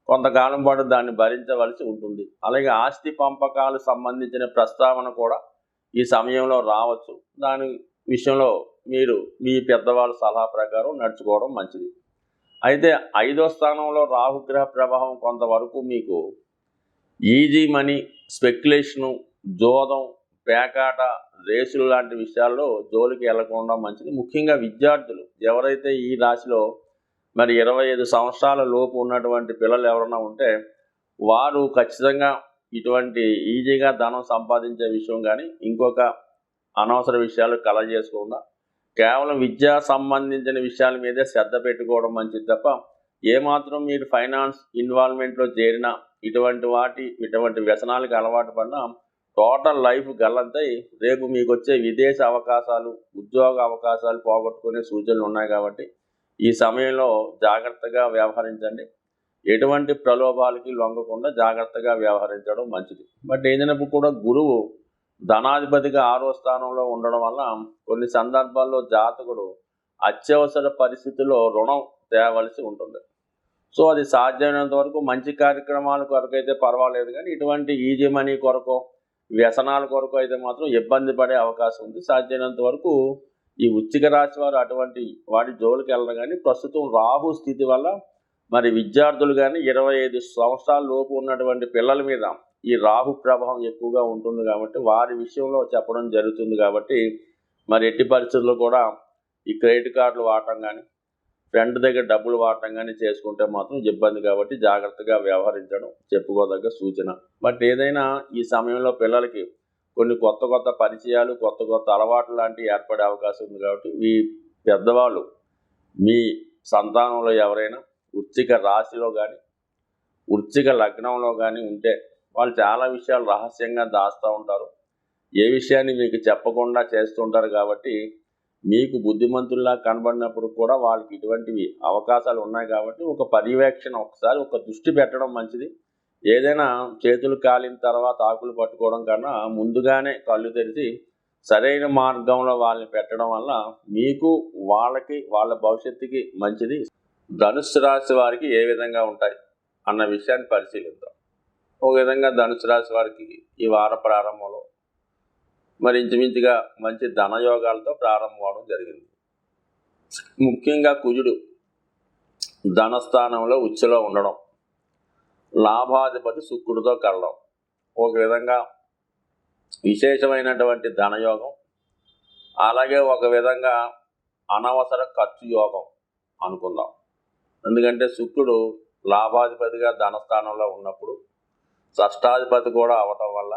కొంతకాలం పాటు దాన్ని భరించవలసి ఉంటుంది. అలాగే ఆస్తి పంపకాలు సంబంధించిన ప్రస్తావన కూడా ఈ సమయంలో రావచ్చు. దాని విషయంలో మీరు మీ పెద్దవాళ్ళ సలహా ప్రకారం నడుచుకోవడం మంచిది. అయితే 5వ స్థానంలో రాహుగ్రహ ప్రభావం కొంతవరకు మీకు ఈజీ మనీ, స్పెక్యులేషను, జోదం, పేకాట, రేసులు లాంటి విషయాల్లో జోలికి వెళ్లకుండా మంచిది. ముఖ్యంగా విద్యార్థులు ఎవరైతే ఈ రాశిలో మరి 25 సంవత్సరాల లోపు ఉన్నటువంటి పిల్లలు ఎవరైనా ఉంటే వారు ఖచ్చితంగా ఇటువంటి ఈజీగా ధనం సంపాదించే విషయం కానీ ఇంకొక అనవసర విషయాలు కలగజేసుకోకుండా కేవలం విద్యా సంబంధించిన విషయాల మీదే శ్రద్ధ పెట్టుకోవడం మంచిది తప్ప ఏమాత్రం మీరు ఫైనాన్స్ ఇన్వాల్వ్మెంట్లో చేరినా ఇటువంటి వ్యసనాలకు అలవాటు పడినా టోటల్ లైఫ్ గల్లంతై రేపు మీకు వచ్చే విదేశ అవకాశాలు, ఉద్యోగ అవకాశాలు పోగొట్టుకునే సూచనలు ఉన్నాయి. కాబట్టి ఈ సమయంలో జాగ్రత్తగా వ్యవహరించండి. ఎటువంటి ప్రలోభాలకి లొంగకుండా జాగ్రత్తగా వ్యవహరించడం మంచిది. బట్ ఏదైనప్పుడు కూడా గురువు ధనాధిపతిగా 6వ స్థానంలో ఉండడం వల్ల కొన్ని సందర్భాల్లో జాతకుడు అత్యవసర పరిస్థితుల్లో రుణం తేవలసి ఉంటుంది. సో అది సాధ్యమైనంత వరకు మంచి కార్యక్రమాల కొరకు అయితే పర్వాలేదు, కానీ ఇటువంటి ఈజీ మనీ కొరకు, వ్యసనాల కొరకు అయితే మాత్రం ఇబ్బంది పడే అవకాశం ఉంది. సాధ్యమైనంత వరకు ఈ వృశ్చిక రాశి వారు అటువంటి వాటి జోలికి వెళ్ళరు. కానీ ప్రస్తుతం రాహు స్థితి వల్ల మరి విద్యార్థులు కానీ 25 సంవత్సరాల లోపు ఉన్నటువంటి పిల్లల మీద ఈ రాహు ప్రభావం ఎక్కువగా ఉంటుంది కాబట్టి వారి విషయంలో చెప్పడం జరుగుతుంది. కాబట్టి మరి ఎట్టి పరిస్థితుల్లో కూడా ఈ క్రెడిట్ కార్డులు వాడటం కానీ, ఫ్రెండ్ దగ్గర డబ్బులు వాడటం కానీ చేసుకుంటే మాత్రం ఇబ్బంది. కాబట్టి జాగ్రత్తగా వ్యవహరించడం చెప్పుకోదగ్గ సూచన. బట్ ఏదైనా ఈ సమయంలో పిల్లలకి కొన్ని కొత్త పరిచయాలు, కొత్త అలవాట్లు లాంటివి ఏర్పడే అవకాశం ఉంది. కాబట్టి మీ పెద్దవాళ్ళు మీ సంతానంలో ఎవరైనా వృశ్చిక రాశిలో కానీ, వృశ్చిక లగ్నంలో కానీ ఉంటే వాళ్ళు చాలా విషయాలు రహస్యంగా దాస్తూ ఉంటారు. ఏ విషయాన్ని మీకు చెప్పకుండా చేస్తుంటారు. కాబట్టి మీకు బుద్ధిమంతుల్లా కనబడినప్పుడు కూడా వాళ్ళకి ఇటువంటివి అవకాశాలు ఉన్నాయి. కాబట్టి ఒక పర్యవేక్షణ, ఒకసారి ఒక దృష్టి పెట్టడం మంచిది. ఏదైనా చేతులు కాలిన తర్వాత ఆకులు పట్టుకోవడం కన్నా ముందుగానే కళ్ళు తెరిచి సరైన మార్గంలో వాళ్ళని పెట్టడం వల్ల మీకు, వాళ్ళకి, వాళ్ళ భవిష్యత్తుకి మంచిది. ధనుస్సు రాశి వారికి ఏ విధంగా ఉంటాయి అన్న విషయాన్ని పరిశీలిద్దాం. ఒక విధంగా ధనుస్సు రాశి వారికి ఈ వార ప్రారంభంలో మరి ఇంచుమించుగా మంచి ధనయోగాలతో ప్రారంభం అవడం జరిగింది. ముఖ్యంగా కుజుడు ధనస్థానంలో ఉచ్చులో ఉండడం, లాభాధిపతి శుక్రుడితో కలడం ఒక విధంగా విశేషమైనటువంటి ధనయోగం. అలాగే ఒక విధంగా అనవసర ఖర్చు యోగం అనుకుందాం. ఎందుకంటే శుక్రుడు లాభాధిపతిగా ధనస్థానంలో ఉన్నప్పుడు షష్టాధిపతి కూడా అవటం వల్ల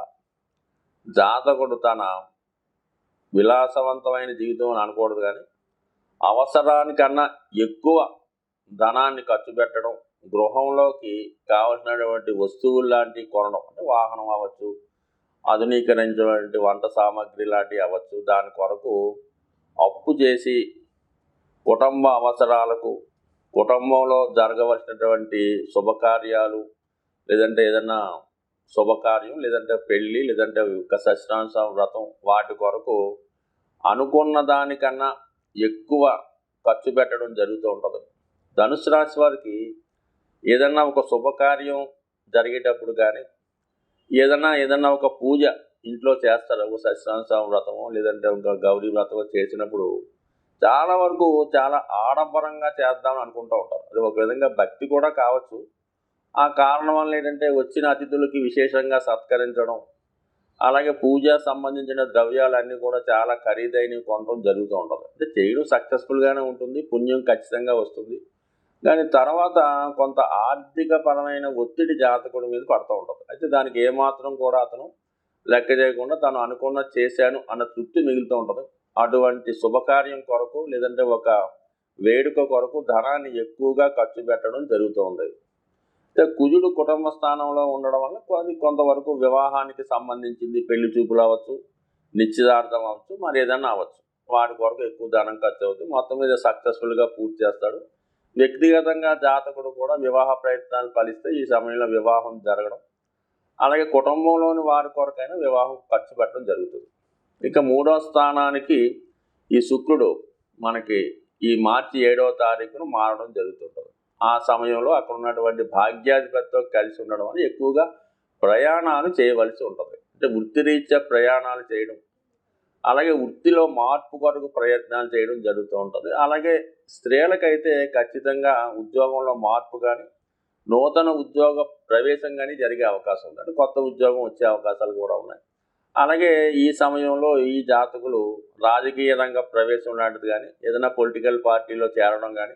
జాతకుడు తన విలాసవంతమైన జీవితం అని అనకూడదు, కానీ అవసరానికన్నా ఎక్కువ ధనాన్ని ఖర్చు పెట్టడం, గృహంలోకి కావలసినటువంటి వస్తువులు లాంటివి కొనడం, అంటే వాహనం అవ్వచ్చు, ఆధునీకరించినటువంటి వంట సామాగ్రి లాంటివి అవ్వచ్చు, దాని కొరకు అప్పు చేసి కుటుంబ అవసరాలకు, కుటుంబంలో జరగవలసినటువంటి శుభకార్యాలు, లేదంటే ఏదన్నా శుభకార్యం, లేదంటే పెళ్ళి, లేదంటే సత్యనారాయణ వ్రతం, వాటి కొరకు అనుకున్న దానికన్నా ఎక్కువ ఖర్చు పెట్టడం జరుగుతూ ఉంటుంది. ధనుసు రాశి వారికి ఏదన్నా ఒక శుభకార్యం జరిగేటప్పుడు కానీ, ఏదన్నా ఒక పూజ ఇంట్లో చేస్తారు, ఒక సత్యనారాయణ వ్రతమో లేదంటే ఒక గౌరీ వ్రతమో చేసినప్పుడు చాలా వరకు చాలా ఆడంబరంగా చేద్దామని అనుకుంటూ ఉంటారు. అది ఒక విధంగా భక్తి కూడా కావచ్చు. ఆ కారణం వల్ల ఏంటంటే వచ్చిన అతిథులకి విశేషంగా సత్కరించడం, అలాగే పూజ సంబంధించిన ద్రవ్యాలన్నీ కూడా చాలా ఖరీదైనవి కొనడం జరుగుతూ ఉంటుంది. అంటే చేయడం సక్సెస్ఫుల్గానే ఉంటుంది, పుణ్యం ఖచ్చితంగా వస్తుంది. కానీ తర్వాత కొంత ఆర్థిక పరమైన ఒత్తిడి జాతకుడి మీద పడుతూ ఉంటుంది. అయితే దానికి ఏమాత్రం కూడా అతను లెక్క చేయకుండా తను అనుకున్న చేశాను అన్న తృప్తి మిగులుతూ ఉంటుంది. అటువంటి శుభకార్యం కొరకు, లేదంటే ఒక వేడుక కొరకు ధనాన్ని ఎక్కువగా ఖర్చు పెట్టడం జరుగుతూ ఉంది. కుజుడు కుటుంబ స్థానంలో ఉండడం వల్ల అది కొంతవరకు వివాహానికి సంబంధించింది, పెళ్లి చూపులు అవ్వచ్చు, నిశ్చితార్థం అవ్వచ్చు, మరి ఏదన్నా అవ్వచ్చు, వాటి కొరకు ఎక్కువ ధనం ఖర్చు అవుతుంది. మొత్తం మీద సక్సెస్ఫుల్గా పూర్తి చేస్తాడు. వ్యక్తిగతంగా జాతకుడు కూడా వివాహ ప్రయత్నాలు ఫలిస్తే ఈ సమయంలో వివాహం జరగడం, అలాగే కుటుంబంలోని వారి కొరకైనా వివాహం ఖర్చు పెట్టడం జరుగుతుంది. ఇక 3వ స్థానానికి ఈ శుక్రుడు మనకి ఈ మార్చి 7వ తారీఖున మారడం జరుగుతుంటుంది. ఆ సమయంలో అక్కడ ఉన్నటువంటి భాగ్యాధిపతితో కలిసి ఉండడం అని ఎక్కువగా ప్రయాణాలు చేయవలసి ఉంటుంది. అంటే వృత్తిరీత్యా ప్రయాణాలు చేయడం, అలాగే వృత్తిలో మార్పు కొరకు ప్రయత్నాలు చేయడం జరుగుతూ ఉంటుంది. అలాగే స్త్రీలకైతే ఖచ్చితంగా ఉద్యోగంలో మార్పు కానీ, నూతన ఉద్యోగ ప్రవేశం కానీ జరిగే అవకాశం ఉంది. అంటే కొత్త ఉద్యోగం వచ్చే అవకాశాలు కూడా ఉన్నాయి. అలాగే ఈ సమయంలో ఈ జాతకులు రాజకీయ రంగ ప్రవేశం లాంటిది కానీ, ఏదైనా పొలిటికల్ పార్టీలో చేరడం కానీ,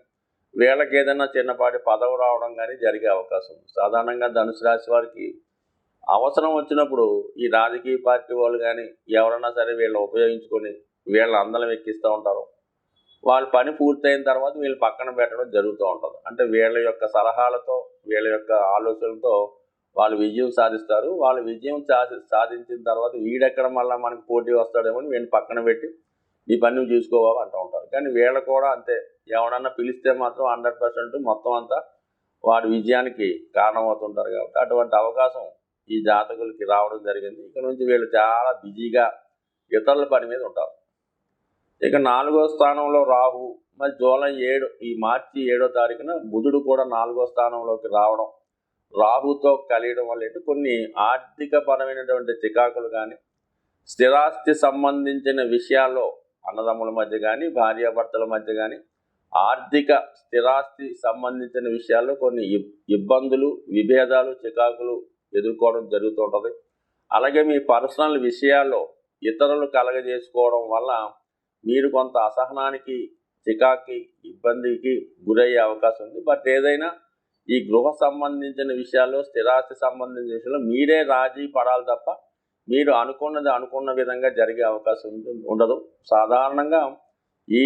వీళ్ళకి ఏదైనా చిన్నపాటి పదవి రావడం కానీ జరిగే అవకాశం ఉంది. సాధారణంగా ధనుసు రాశి వారికి అవసరం వచ్చినప్పుడు ఈ రాజకీయ పార్టీ వాళ్ళు కానీ ఎవరైనా సరే వీళ్ళు ఉపయోగించుకొని వీళ్ళ అందలం ఎక్కిస్తూ ఉంటారు. వాళ్ళ పని పూర్తయిన తర్వాత వీళ్ళు పక్కన పెట్టడం జరుగుతూ ఉంటుంది. అంటే వీళ్ళ యొక్క సలహాలతో, వీళ్ళ యొక్క ఆలోచనలతో వాళ్ళు విజయం సాధిస్తారు. వాళ్ళు విజయం సాధించిన తర్వాత వీడెక్కడ మళ్ళీ మనకు పోటీ వస్తాడేమో అని వీళ్ళని పక్కన పెట్టి ఈ పని నువ్వు చూసుకోవాలి అంటూ ఉంటారు. కానీ వీళ్ళు కూడా అంతే, ఎవడన్నా పిలిస్తే మాత్రం 100% మొత్తం అంతా వాడి విజయానికి కారణమవుతుంటారు. కాబట్టి అటువంటి అవకాశం ఈ జాతకులకి రావడం జరిగింది. ఇక నుంచి వీళ్ళు చాలా బిజీగా ఇతరుల పని మీద ఉంటారు. ఇక 4వ స్థానంలో రాహు, మరి జూలై 7 ఈ మార్చి 7వ తారీఖున బుధుడు కూడా 4వ స్థానంలోకి రావడం, రాహుతో కలియడం వల్ల కొన్ని ఆర్థిక పరమైనటువంటి చికాకులు కానీ, స్థిరాస్తి సంబంధించిన విషయాల్లో అన్నదమ్ముల మధ్య కానీ, భార్యాభర్తల మధ్య కానీ, ఆర్థిక స్థిరాస్తి సంబంధించిన విషయాల్లో కొన్ని ఇబ్బందులు, విభేదాలు, చికాకులు ఎదుర్కోవడం జరుగుతుంటుంది. అలాగే మీ పర్సనల్ విషయాల్లో ఇతరులు కలగజేసుకోవడం వల్ల మీరు కొంత అసహనానికి, చికాకి, ఇబ్బందికి గురయ్యే అవకాశం ఉంది. బట్ ఏదైనా ఈ గృహ సంబంధించిన విషయాల్లో, స్థిరాస్తి సంబంధించిన విషయాల్లో మీరే రాజీ పడాలి తప్ప మీరు అనుకున్నది అనుకున్న విధంగా జరిగే అవకాశం ఉండదు. సాధారణంగా ఈ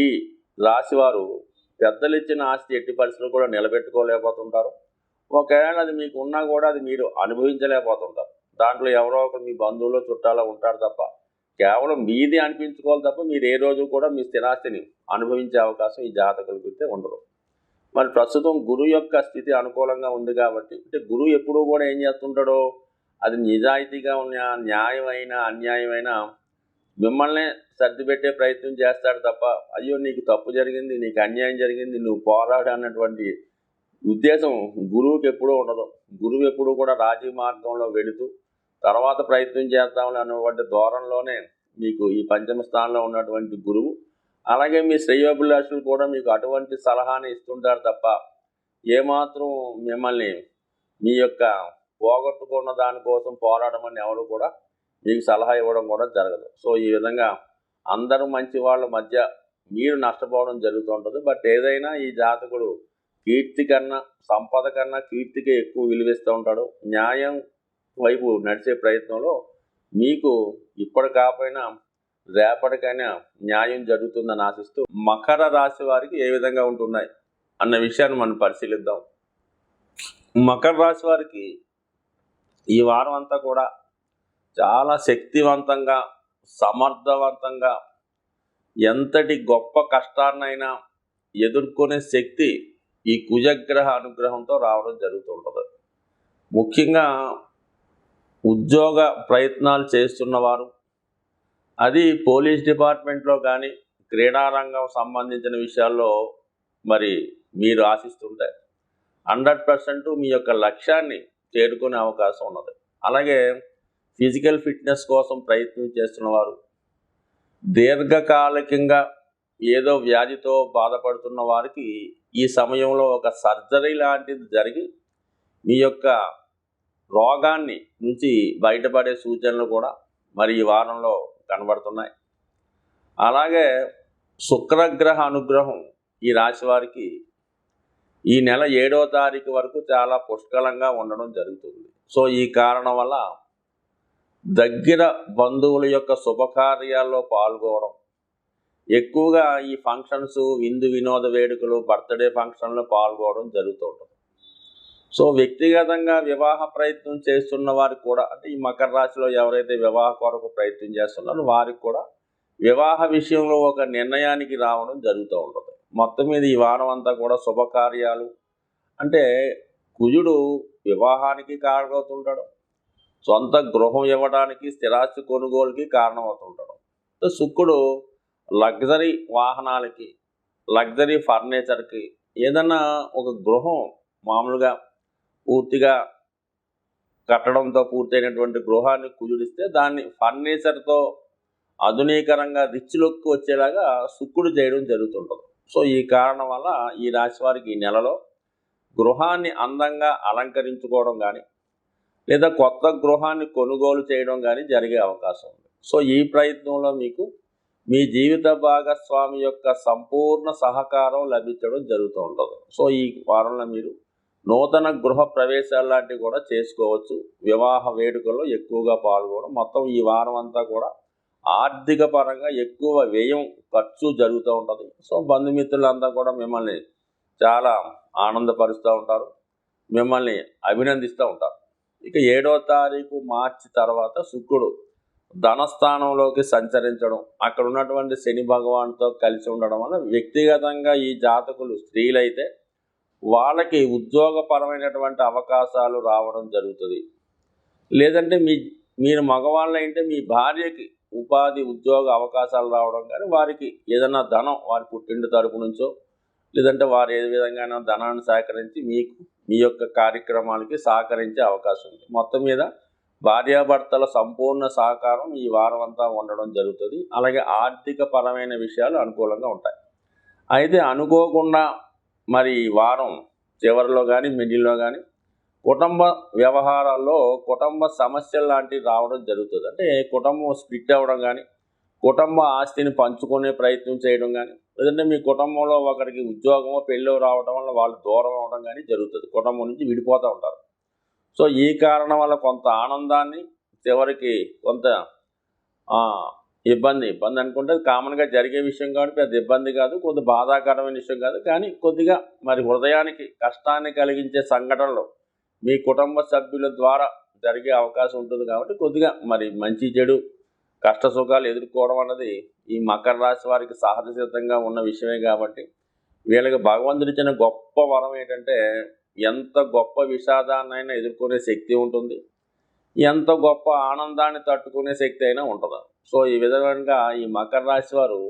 రాశివారు పెద్దలు ఇచ్చిన ఆస్తి ఎట్టి పరిస్థితులు కూడా నిలబెట్టుకోలేకపోతుంటారు. ఒకవేళ అది మీకు ఉన్నా కూడా అది మీరు అనుభవించలేకపోతుంటారు. దాంట్లో ఎవరో ఒకరు మీ బంధువులు, చుట్టాలు ఉంటారు తప్ప కేవలం మీది అనిపించుకోవాలి తప్ప మీరు ఏ రోజు కూడా మీ స్థిరాస్తిని అనుభవించే అవకాశం ఈ జాతకులకి అయితే ఉండదు. మరి ప్రస్తుతం గురువు యొక్క స్థితి అనుకూలంగా ఉంది కాబట్టి, అంటే గురువు ఎప్పుడూ కూడా ఏం చేస్తుంటాడో, అది నిజాయితీగా ఉన్న న్యాయమైన అన్యాయమైన మిమ్మల్ని సర్దిపెట్టే ప్రయత్నం చేస్తాడు తప్ప, అయ్యో నీకు తప్పు జరిగింది, నీకు అన్యాయం జరిగింది, నువ్వు పోరాడు అన్నటువంటి ఉద్దేశం గురువుకి ఎప్పుడూ ఉండదు. గురువు ఎప్పుడూ కూడా రాజీ మార్గంలో వెళుతూ తర్వాత ప్రయత్నం చేద్దామని అన్నటువంటి ధోరణిలోనే మీకు ఈ పంచమ స్థానంలో ఉన్నటువంటి గురువు, అలాగే మీ శ్రేయోభిలాషులు కూడా మీకు అటువంటి సలహాని ఇస్తుంటారు తప్ప ఏమాత్రం మిమ్మల్ని మీ యొక్క పోగొట్టుకున్న దానికోసం పోరాడమని ఎవరు కూడా మీకు సలహా ఇవ్వడం కూడా జరగదు. సో ఈ విధంగా అందరూ మంచి వాళ్ళ మధ్య మీరు నష్టపోవడం జరుగుతుంటుంది. బట్ ఏదైనా ఈ జాతకుడు కీర్తి కన్నా, సంపద కన్నా కీర్తికే ఎక్కువ విలువిస్తూ ఉంటాడు. న్యాయం వైపు నడిచే ప్రయత్నంలో మీకు ఇప్పటి కాకపోయినా రేపటికైనా న్యాయం జరుగుతుందని ఆశిస్తూ మకర రాశి వారికి ఏ విధంగా ఉంటున్నాయి అన్న విషయాన్ని మనం పరిశీలిద్దాం. మకర రాశి వారికి ఈ వారం అంతా కూడా చాలా శక్తివంతంగా, సమర్థవంతంగా, ఎంతటి గొప్ప కష్టాన్నైనా ఎదుర్కొనే శక్తి ఈ కుజగ్రహ అనుగ్రహంతో రావడం జరుగుతుంటుంది. ముఖ్యంగా ఉద్యోగ ప్రయత్నాలు చేస్తున్నవారు, అది పోలీస్ డిపార్ట్మెంట్లో కానీ, క్రీడారంగం సంబంధించిన విషయాల్లో మరి మీరు ఆశిస్తుంటే 100% మీ యొక్క లక్ష్యాన్ని చేరుకునే అవకాశం ఉన్నది. అలాగే ఫిజికల్ ఫిట్నెస్ కోసం ప్రయత్నం చేస్తున్నవారు, దీర్ఘకాలికంగా ఏదో వ్యాధితో బాధపడుతున్న వారికి ఈ సమయంలో ఒక సర్జరీ లాంటిది జరిగి మీ యొక్క రోగాన్ని నుంచి బయటపడే సూచనలు కూడా మరి ఈ వారంలో కనబడుతున్నాయి. అలాగే శుక్రగ్రహ అనుగ్రహం ఈ రాశి వారికి ఈ నెల 7వ తారీఖు వరకు చాలా పుష్కలంగా ఉండడం జరుగుతుంది. సో ఈ కారణం వల్ల దగ్గర బంధువుల యొక్క శుభకార్యాల్లో పాల్గొనడం, ఎక్కువగా ఈ ఫంక్షన్స్, విందు వినోద వేడుకలు, బర్త్డే ఫంక్షన్లో పాల్గొనడం జరుగుతూ ఉంటుంది. సో వ్యక్తిగతంగా వివాహ ప్రయత్నం చేస్తున్న వారికి కూడా, అంటే ఈ మకర రాశిలో ఎవరైతే వివాహ కొరకు ప్రయత్నం చేస్తున్నారో వారికి కూడా వివాహ విషయంలో ఒక నిర్ణయానికి రావడం జరుగుతూ ఉంటుంది. మొత్తం మీద ఈ వారం అంతా కూడా శుభకార్యాలు, అంటే కుజుడు వివాహానికి కారణమవుతుంటాడు, సొంత గృహం ఇవ్వడానికి, స్థిరాస్తి కొనుగోలుకి కారణమవుతుంటాడు. శుక్రుడు లగ్జరీ వాహనాలకి, లగ్జరీ ఫర్నిచర్కి, ఏదన్నా ఒక గృహం మామూలుగా పూర్తిగా కట్టడంతో పూర్తయినటువంటి గృహాన్ని కుదిరిస్తే దాన్ని ఫర్నిచర్తో ఆధునీకరంగా రిచ్ లుక్ వచ్చేలాగా శుక్రుడు చేయడం జరుగుతుంటుంది. సో ఈ కారణం వల్ల ఈ రాశి వారికి ఈ నెలలో గృహాన్ని అందంగా అలంకరించుకోవడం కానీ లేదా కొత్త గృహాన్ని కొనుగోలు చేయడం కానీ జరిగే అవకాశం ఉంది. సో ఈ ప్రయత్నంలో మీకు మీ జీవిత భాగస్వామి యొక్క సంపూర్ణ సహకారం లభించడం జరుగుతూ ఉంటుంది. సో ఈ వారంలో మీరు నూతన గృహ ప్రవేశాలు లాంటివి కూడా చేసుకోవచ్చు. వివాహ వేడుకల్లో ఎక్కువగా పాల్గొనడం. మొత్తం ఈ వారం అంతా కూడా ఆర్థిక పరంగా ఎక్కువ వ్యయం ఖర్చు జరుగుతూ ఉంటుంది. సో బంధుమిత్రులంతా కూడా మిమ్మల్ని చాలా ఆనందపరుస్తూ ఉంటారు, మిమ్మల్ని అభినందిస్తూ ఉంటారు. ఇక 7వ తారీఖు మార్చి తర్వాత శుక్రుడు ధనస్థానంలోకి సంచరించడం, అక్కడ ఉన్నటువంటి శని భగవాన్తో కలిసి ఉండడం వల్ల వ్యక్తిగతంగా ఈ జాతకులు స్త్రీలైతే వాళ్ళకి ఉద్యోగపరమైనటువంటి అవకాశాలు రావడం జరుగుతుంది. లేదంటే మీరు మగవాళ్ళు అయితే మీ భార్యకి ఉపాధి ఉద్యోగ అవకాశాలు రావడం కానీ వారికి ఏదైనా ధనం వారి పుట్టింటి తరపు నుంచో లేదంటే వారు ఏ విధంగా ధనాన్ని సేకరించి మీకు మీ యొక్క కార్యక్రమాలకి సహకరించే అవకాశం ఉంది. మొత్తం మీద భార్యాభర్తల సంపూర్ణ సహకారం ఈ వారం అంతా ఉండడం జరుగుతుంది. అలాగే ఆర్థిక పరమైన విషయాలు అనుకూలంగా ఉంటాయి. అయితే అనుకోకుండా మరి ఈ వారం చివరిలో కానీ మిడిల్లో కానీ కుటుంబ వ్యవహారాల్లో కుటుంబ సమస్యలు లాంటివి రావడం జరుగుతుంది. అంటే కుటుంబం స్ప్లిట్ అవ్వడం కానీ కుటుంబ ఆస్తిని పంచుకునే ప్రయత్నం చేయడం కానీ లేదంటే మీ కుటుంబంలో ఒకరికి ఉద్యోగమో పెళ్ళో రావడం వల్ల వాళ్ళు దూరం అవ్వడం కానీ జరుగుతుంది. కుటుంబం నుంచి విడిపోతూ ఉంటారు. సో ఈ కారణం వల్ల కొంత ఆనందాన్ని చివరికి కొంత ఇబ్బంది అనుకుంటే కామన్గా జరిగే విషయం కాబట్టి పెద్ద ఇబ్బంది కాదు, కొంత బాధాకరమైన విషయం కాదు. కానీ కొద్దిగా మరి హృదయానికి కష్టాన్ని కలిగించే సంఘటనలు మీ కుటుంబ సభ్యుల ద్వారా జరిగే అవకాశం ఉంటుంది. కాబట్టి కొద్దిగా మరి మంచి చెడు కష్ట సుఖాలు ఎదుర్కోవడం అన్నది ఈ మకర రాశి వారికి సహజ సిద్ధంగా ఉన్న విషయమే. కాబట్టి వీళ్ళకి భగవంతుడిచ్చిన గొప్ప వరం ఏంటంటే ఎంత గొప్ప విషాదాన్నైనా ఎదుర్కొనే శక్తి ఉంటుంది, ఎంత గొప్ప ఆనందాన్ని తట్టుకునే శక్తి అయినా ఉంటుంది. సో ఈ విధంగా ఈ మకర రాశి వారు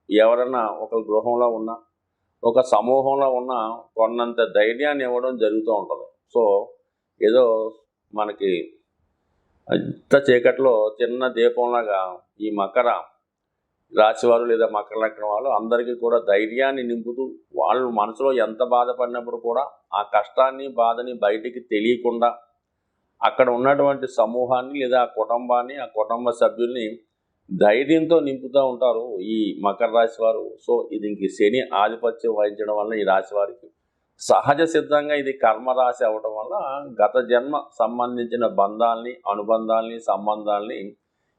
ఎవరన్నా ఒక గృహంలో ఉన్నా ఒక సమూహంలో ఉన్నా కొన్నంత ధైర్యాన్ని ఇవ్వడం జరుగుతూ ఉంటుంది. సో ఏదో మనకి అంత చీకట్లో చిన్న దీపంలాగా ఈ మకర రాశివారు లేదా మకర లగ్నం వాళ్ళు అందరికీ కూడా ధైర్యాన్ని నింపుతూ వాళ్ళు మనసులో ఎంత బాధపడినప్పుడు కూడా ఆ కష్టాన్ని బాధని బయటికి తెలియకుండా అక్కడ ఉన్నటువంటి సమూహాన్ని లేదా ఆ కుటుంబాన్ని ఆ కుటుంబ సభ్యుల్ని ధైర్యంతో నింపుతూ ఉంటారు ఈ మకర రాశి వారు. సో ఇది ఇంక శని ఆధిపత్యం వహించడం వల్ల ఈ రాశి వారికి సహజ సిద్ధంగా ఇది కర్మరాశి అవ్వడం వల్ల గత జన్మ సంబంధించిన బంధాలని అనుబంధాలని సంబంధాలని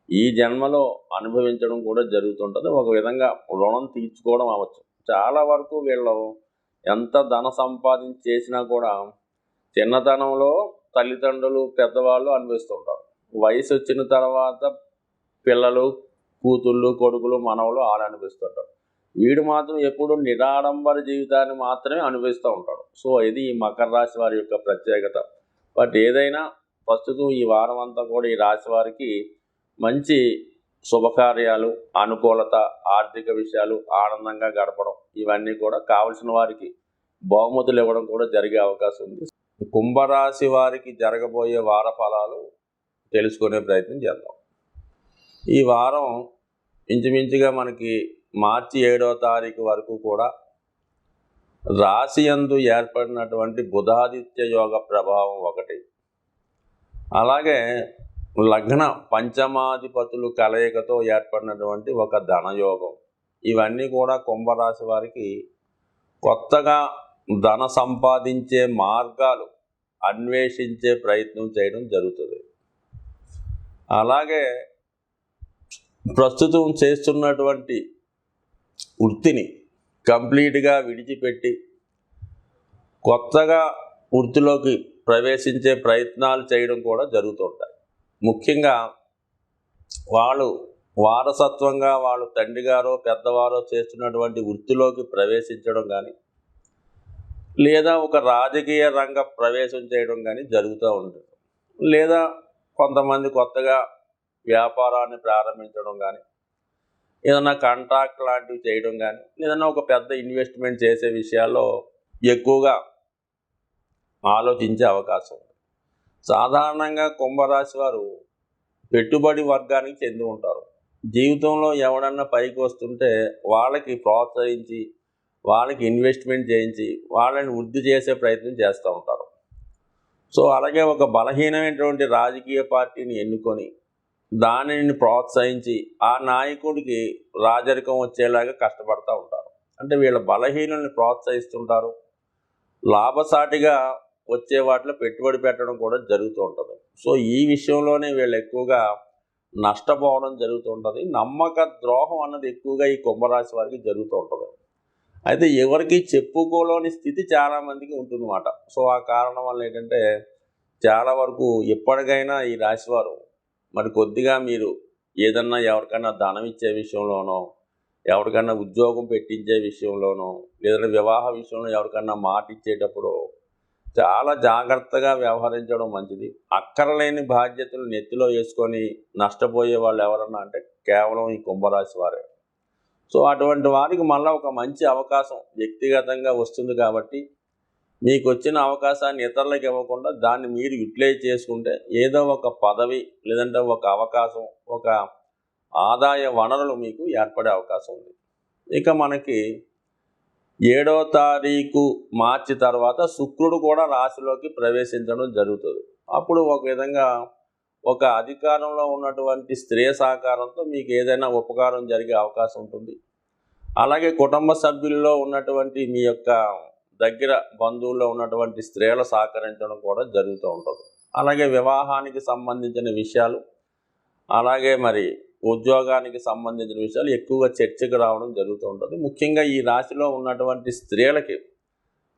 ఈ జన్మలో అనుభవించడం కూడా జరుగుతుంటుంది. ఒక విధంగా రుణం తీర్చుకోవడం అవ్వచ్చు. చాలా వరకు వీళ్ళు ఎంత ధన సంపాదించి చేసినా కూడా చిన్నతనంలో తల్లిదండ్రులు పెద్దవాళ్ళు అనుభవిస్తుంటారు. వయసు వచ్చిన తర్వాత పిల్లలు కూతుళ్ళు కొడుకులు మనవలు వాళ్ళు అనుభవిస్తుంటారు. వీడు మాత్రం ఎప్పుడు నిరాడంబర జీవితాన్ని మాత్రమే అనుభవిస్తూ ఉంటాడు. సో ఇది ఈ మకర రాశి వారి యొక్క ప్రత్యేకత. బట్ ఏదైనా ప్రస్తుతం ఈ వారం అంతా కూడా ఈ రాశి వారికి మంచి శుభకార్యాలు అనుకూలత ఆర్థిక విషయాలు ఆనందంగా గడపడం ఇవన్నీ కూడా కావలసిన వారికి బహుమతులు ఇవ్వడం కూడా జరిగే అవకాశం ఉంది. కుంభరాశి వారికి జరగబోయే వార ఫలాలు తెలుసుకునే ప్రయత్నం చేద్దాం. ఈ వారం ఇంచుమించుగా మనకి మార్చి 7వ తారీఖు వరకు కూడా రాశి యందు ఏర్పడినటువంటి బుధాదిత్య యోగ ప్రభావం ఒకటి, అలాగే లగ్న పంచమాధిపతులు కలయికతో ఏర్పడినటువంటి ఒక ధనయోగం, ఇవన్నీ కూడా కుంభరాశి వారికి కొత్తగా ధన సంపాదించే మార్గాలు అన్వేషించే ప్రయత్నం చేయడం జరుగుతుంది. అలాగే ప్రస్తుతం చేస్తున్నటువంటి వృత్తిని కంప్లీట్గా విడిచిపెట్టి కొత్తగా వృత్తిలోకి ప్రవేశించే ప్రయత్నాలు చేయడం కూడా జరుగుతుంటాయి. ముఖ్యంగా వాళ్ళు వారసత్వంగా వాళ్ళు తండ్రి గారో పెద్దవారో చేస్తున్నటువంటి వృత్తిలోకి ప్రవేశించడం కానీ లేదా ఒక రాజకీయ రంగ ప్రవేశం చేయడం కానీ జరుగుతూ ఉంటుంది. లేదా కొంతమంది కొత్తగా వ్యాపారాన్ని ప్రారంభించడం కానీ ఏదైనా కాంట్రాక్ట్ లాంటివి చేయడం కానీ ఏదైనా ఒక పెద్ద ఇన్వెస్ట్మెంట్ చేసే విషయాల్లో ఎక్కువగా ఆలోచించే అవకాశం ఉంది. సాధారణంగా కుంభరాశి వారు పెట్టుబడి వర్గానికి చెంది ఉంటారు. జీవితంలో ఎవడన్నా పైకి వస్తుంటే వాళ్ళకి ప్రోత్సహించి, వాళ్ళకి ఇన్వెస్ట్మెంట్ చేయించి, వాళ్ళని వృద్ధి చేసే ప్రయత్నం చేస్తూ ఉంటారు. సో అలాగే ఒక బలహీనమైనటువంటి రాజకీయ పార్టీని ఎన్నుకొని దానిని ప్రోత్సహించి ఆ నాయకుడికి రాజరికం వచ్చేలాగా కష్టపడుతూ ఉంటారు. అంటే వీళ్ళ బలహీనుల్ని ప్రోత్సహిస్తుంటారు. లాభసాటిగా వచ్చే వాటిలో పెట్టుబడి పెట్టడం కూడా జరుగుతూ ఉంటుంది. సో ఈ విషయంలోనే వీళ్ళు ఎక్కువగా నష్టపోవడం జరుగుతూ ఉంటుంది. నమ్మక ద్రోహం అన్నది ఎక్కువగా ఈ కుంభరాశి వారికి జరుగుతూ ఉంటుంది. అయితే ఎవరికి చెప్పుకోలేని స్థితి చాలామందికి ఉంటుందన్నమాట. సో ఆ కారణం వల్ల ఏంటంటే చాలా వరకు ఎప్పటికైనా ఈ రాశివారు మరి కొద్దిగా మీరు ఏదన్నా ఎవరికైనా ధనం ఇచ్చే విషయంలోనో, ఎవరికైనా ఉద్యోగం పెట్టించే విషయంలోనో, లేదంటే వివాహ విషయంలో ఎవరికైనా మాట ఇచ్చేటప్పుడు చాలా జాగ్రత్తగా వ్యవహరించడం మంచిది. అక్కరలేని బాధ్యతలు నెత్తిలో వేసుకొని నష్టపోయే వాళ్ళు ఎవరన్నా అంటే కేవలం ఈ కుంభరాశి వారే. సో అటువంటి వారికి మళ్ళీ ఒక మంచి అవకాశం వ్యక్తిగతంగా వస్తుంది కాబట్టి మీకు వచ్చిన అవకాశాన్ని ఇతరులకు ఇవ్వకుండా దాన్ని మీరు యూటిలైజ్ చేసుకుంటే ఏదో ఒక పదవి లేదంటే ఒక అవకాశం, ఒక ఆదాయ వనరులు మీకు ఏర్పడే అవకాశం ఉంది. ఇక మనకి 7వ తారీఖు మార్చి తర్వాత శుక్రుడు కూడా రాశిలోకి ప్రవేశించడం జరుగుతుంది. అప్పుడు ఒక విధంగా ఒక అధికారంలో ఉన్నటువంటి స్త్రీ సహకారంతో మీకు ఏదైనా ఉపకారం జరిగే అవకాశం ఉంటుంది. అలాగే కుటుంబ సభ్యుల్లో ఉన్నటువంటి మీ యొక్క దగ్గర బంధువుల్లో ఉన్నటువంటి స్త్రీలు సహకరించడం కూడా జరుగుతూ ఉంటుంది. అలాగే వివాహానికి సంబంధించిన విషయాలు, అలాగే మరి ఉద్యోగానికి సంబంధించిన విషయాలు ఎక్కువగా చర్చకు రావడం జరుగుతూ ఉంటుంది. ముఖ్యంగా ఈ రాశిలో ఉన్నటువంటి స్త్రీలకి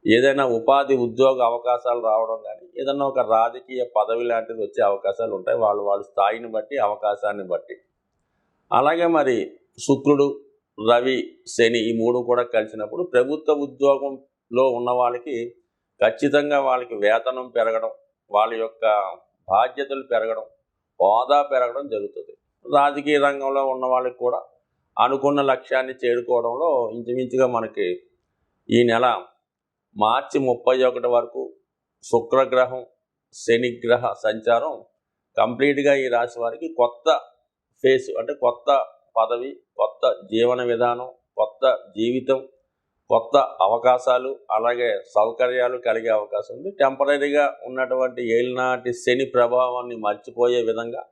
ఏదైనా ఉపాధి ఉద్యోగ అవకాశాలు రావడం కానీ, ఏదైనా ఒక రాజకీయ పదవి లాంటిది వచ్చే అవకాశాలు ఉంటాయి వాళ్ళ స్థాయిని బట్టి, అవకాశాన్ని బట్టి. అలాగే మరి శుక్రుడు, రవి, శని ఈ మూడు కూడా కలిసినప్పుడు ప్రభుత్వ ఉద్యోగంలో ఉన్న వాళ్ళకి ఖచ్చితంగా వాళ్ళకి వేతనం పెరగడం, వాళ్ళ యొక్క బాధ్యతలు పెరగడం, హోదా పెరగడం జరుగుతుంది. రాజకీయ రంగంలో ఉన్న వాళ్ళకి కూడా అనుకున్న లక్ష్యాన్ని చేరుకోవడంలో ఇంచుమించుగా మనకి ఈ నెల మార్చి 31 వరకు శుక్రగ్రహం, శనిగ్రహ సంచారం కంప్లీట్గా ఈ రాశి వారికి కొత్త ఫేస్ అంటే కొత్త పదవి, కొత్త జీవన విధానం, కొత్త జీవితం, కొత్త అవకాశాలు, అలాగే సౌకర్యాలు కలిగే అవకాశం ఉంది. టెంపరీగా ఉన్నటువంటి ఏలినాటి శని ప్రభావాన్ని మర్చిపోయే విధంగా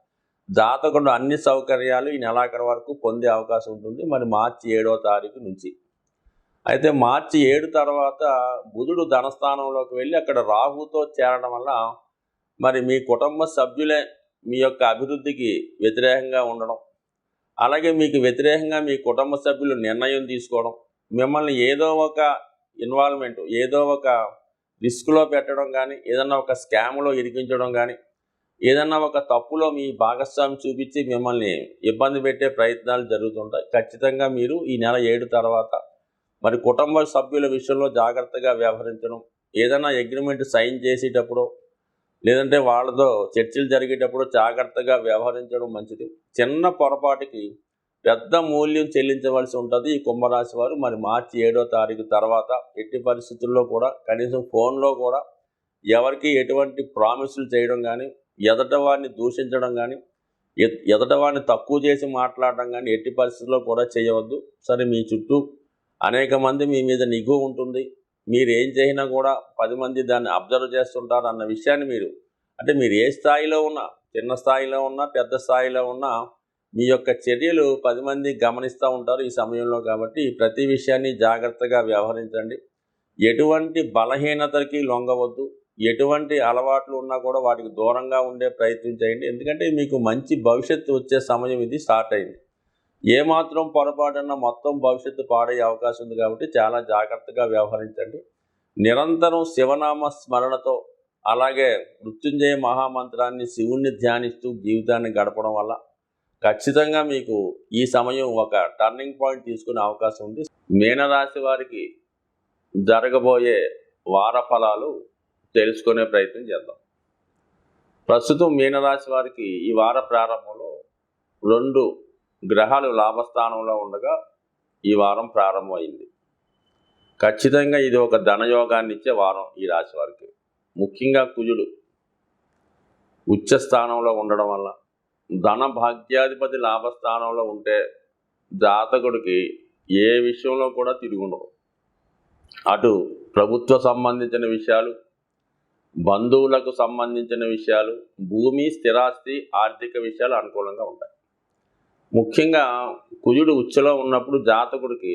జాతకుడు అన్ని సౌకర్యాలు ఈ నెలాఖరు వరకు పొందే అవకాశం ఉంటుంది మరి మార్చి 7వ తారీఖు నుంచి. అయితే మార్చి 7 తర్వాత బుధుడు ధనస్థానంలోకి వెళ్ళి అక్కడ రాహుతో చేరడం వల్ల మరి మీ కుటుంబ సభ్యులే మీ యొక్క అభివృద్ధికి వ్యతిరేకంగా ఉండడం, అలాగే మీకు వ్యతిరేకంగా మీ కుటుంబ సభ్యులు నిర్ణయం తీసుకోవడం, మిమ్మల్ని ఏదో ఒక ఇన్వాల్వ్మెంట్, ఏదో ఒక రిస్క్లో పెట్టడం కానీ, ఏదన్నా ఒక స్కామ్లో ఇరికించడం కానీ, ఏదన్నా ఒక తప్పులో మీ భాగస్వామి చూపించి మిమ్మల్ని ఇబ్బంది పెట్టే ప్రయత్నాలు జరుగుతుంటాయి. ఖచ్చితంగా మీరు ఈ నెల 7 తర్వాత మరి కుటుంబ సభ్యుల విషయంలో జాగ్రత్తగా వ్యవహరించడం, ఏదైనా అగ్రిమెంట్ సైన్ చేసేటప్పుడు లేదంటే వాళ్ళతో చర్చలు జరిగేటప్పుడు జాగ్రత్తగా వ్యవహరించడం మంచిది. చిన్న పొరపాటుకి పెద్ద మూల్యం చెల్లించవలసి ఉంటుంది ఈ కుంభరాశి వారు. మరి మార్చి 7వ తారీఖు తర్వాత ఎట్టి పరిస్థితుల్లో కూడా కనీసం ఫోన్లో కూడా ఎవరికి ఎటువంటి ప్రామిసులు చేయడం కానీ, ఎదటవాడిని దూషించడం కానీ, ఎదటవాడిని తక్కువ చేసి మాట్లాడడం కానీ ఎట్టి పరిస్థితుల్లో కూడా చేయవద్దు. సరే మీ చుట్టూ అనేక మంది మీ మీద నిఘు ఉంటుంది, మీరు ఏం చేసినా కూడా 10 మంది దాన్ని అబ్జర్వ్ చేస్తుంటారు అన్న విషయాన్ని మీరు అంటే మీరు ఏ స్థాయిలో ఉన్నా, చిన్న స్థాయిలో ఉన్నా, పెద్ద స్థాయిలో ఉన్నా మీ యొక్క చర్యలు 10 మంది గమనిస్తూ ఉంటారు ఈ సమయంలో. కాబట్టి ప్రతి విషయాన్ని జాగ్రత్తగా వ్యవహరించండి. ఎటువంటి బలహీనతకి లొంగవద్దు. ఎటువంటి అలవాట్లు ఉన్నా కూడా వాటికి దూరంగా ఉండే ప్రయత్నం చేయండి. ఎందుకంటే మీకు మంచి భవిష్యత్తు వచ్చే సమయం ఇది స్టార్ట్ అయింది. ఏమాత్రం పొరపాటున మొత్తం భవిష్యత్తు పాడయ్యే అవకాశం ఉంది కాబట్టి చాలా జాగ్రత్తగా వ్యవహరించండి. నిరంతరం శివనామ స్మరణతో, అలాగే మృత్యుంజయ మహామంత్రాన్ని, శివుణ్ణి ధ్యానిస్తూ జీవితాన్ని గడపడం వల్ల ఖచ్చితంగా మీకు ఈ సమయం ఒక టర్నింగ్ పాయింట్ తీసుకునే అవకాశం ఉంది. మీనరాశి వారికి జరగబోయే వార ఫలాలు తెలుసుకునే ప్రయత్నం చేద్దాం. ప్రస్తుతం మీనరాశి వారికి ఈ వార ప్రారంభంలో 2 గ్రహాలు లాభస్థానంలో ఉండగా ఈ వారం ప్రారంభమైంది. ఖచ్చితంగా ఇది ఒక ధనయోగాన్ని ఇచ్చే వారం ఈ రాశి వారికి. ముఖ్యంగా కుజుడు ఉచ్చ స్థానంలో ఉండడం వల్ల, ధన భాగ్యాధిపతి లాభస్థానంలో ఉంటే జాతకుడికి ఏ విషయంలో కూడా తిరుగుండదు. అటు ప్రభుత్వ సంబంధించిన విషయాలు, బంధువులకు సంబంధించిన విషయాలు, భూమి స్థిరాస్తి ఆర్థిక విషయాలు అనుకూలంగా ఉంటాయి. ముఖ్యంగా కుజుడు ఉచ్చలో ఉన్నప్పుడు జాతకుడికి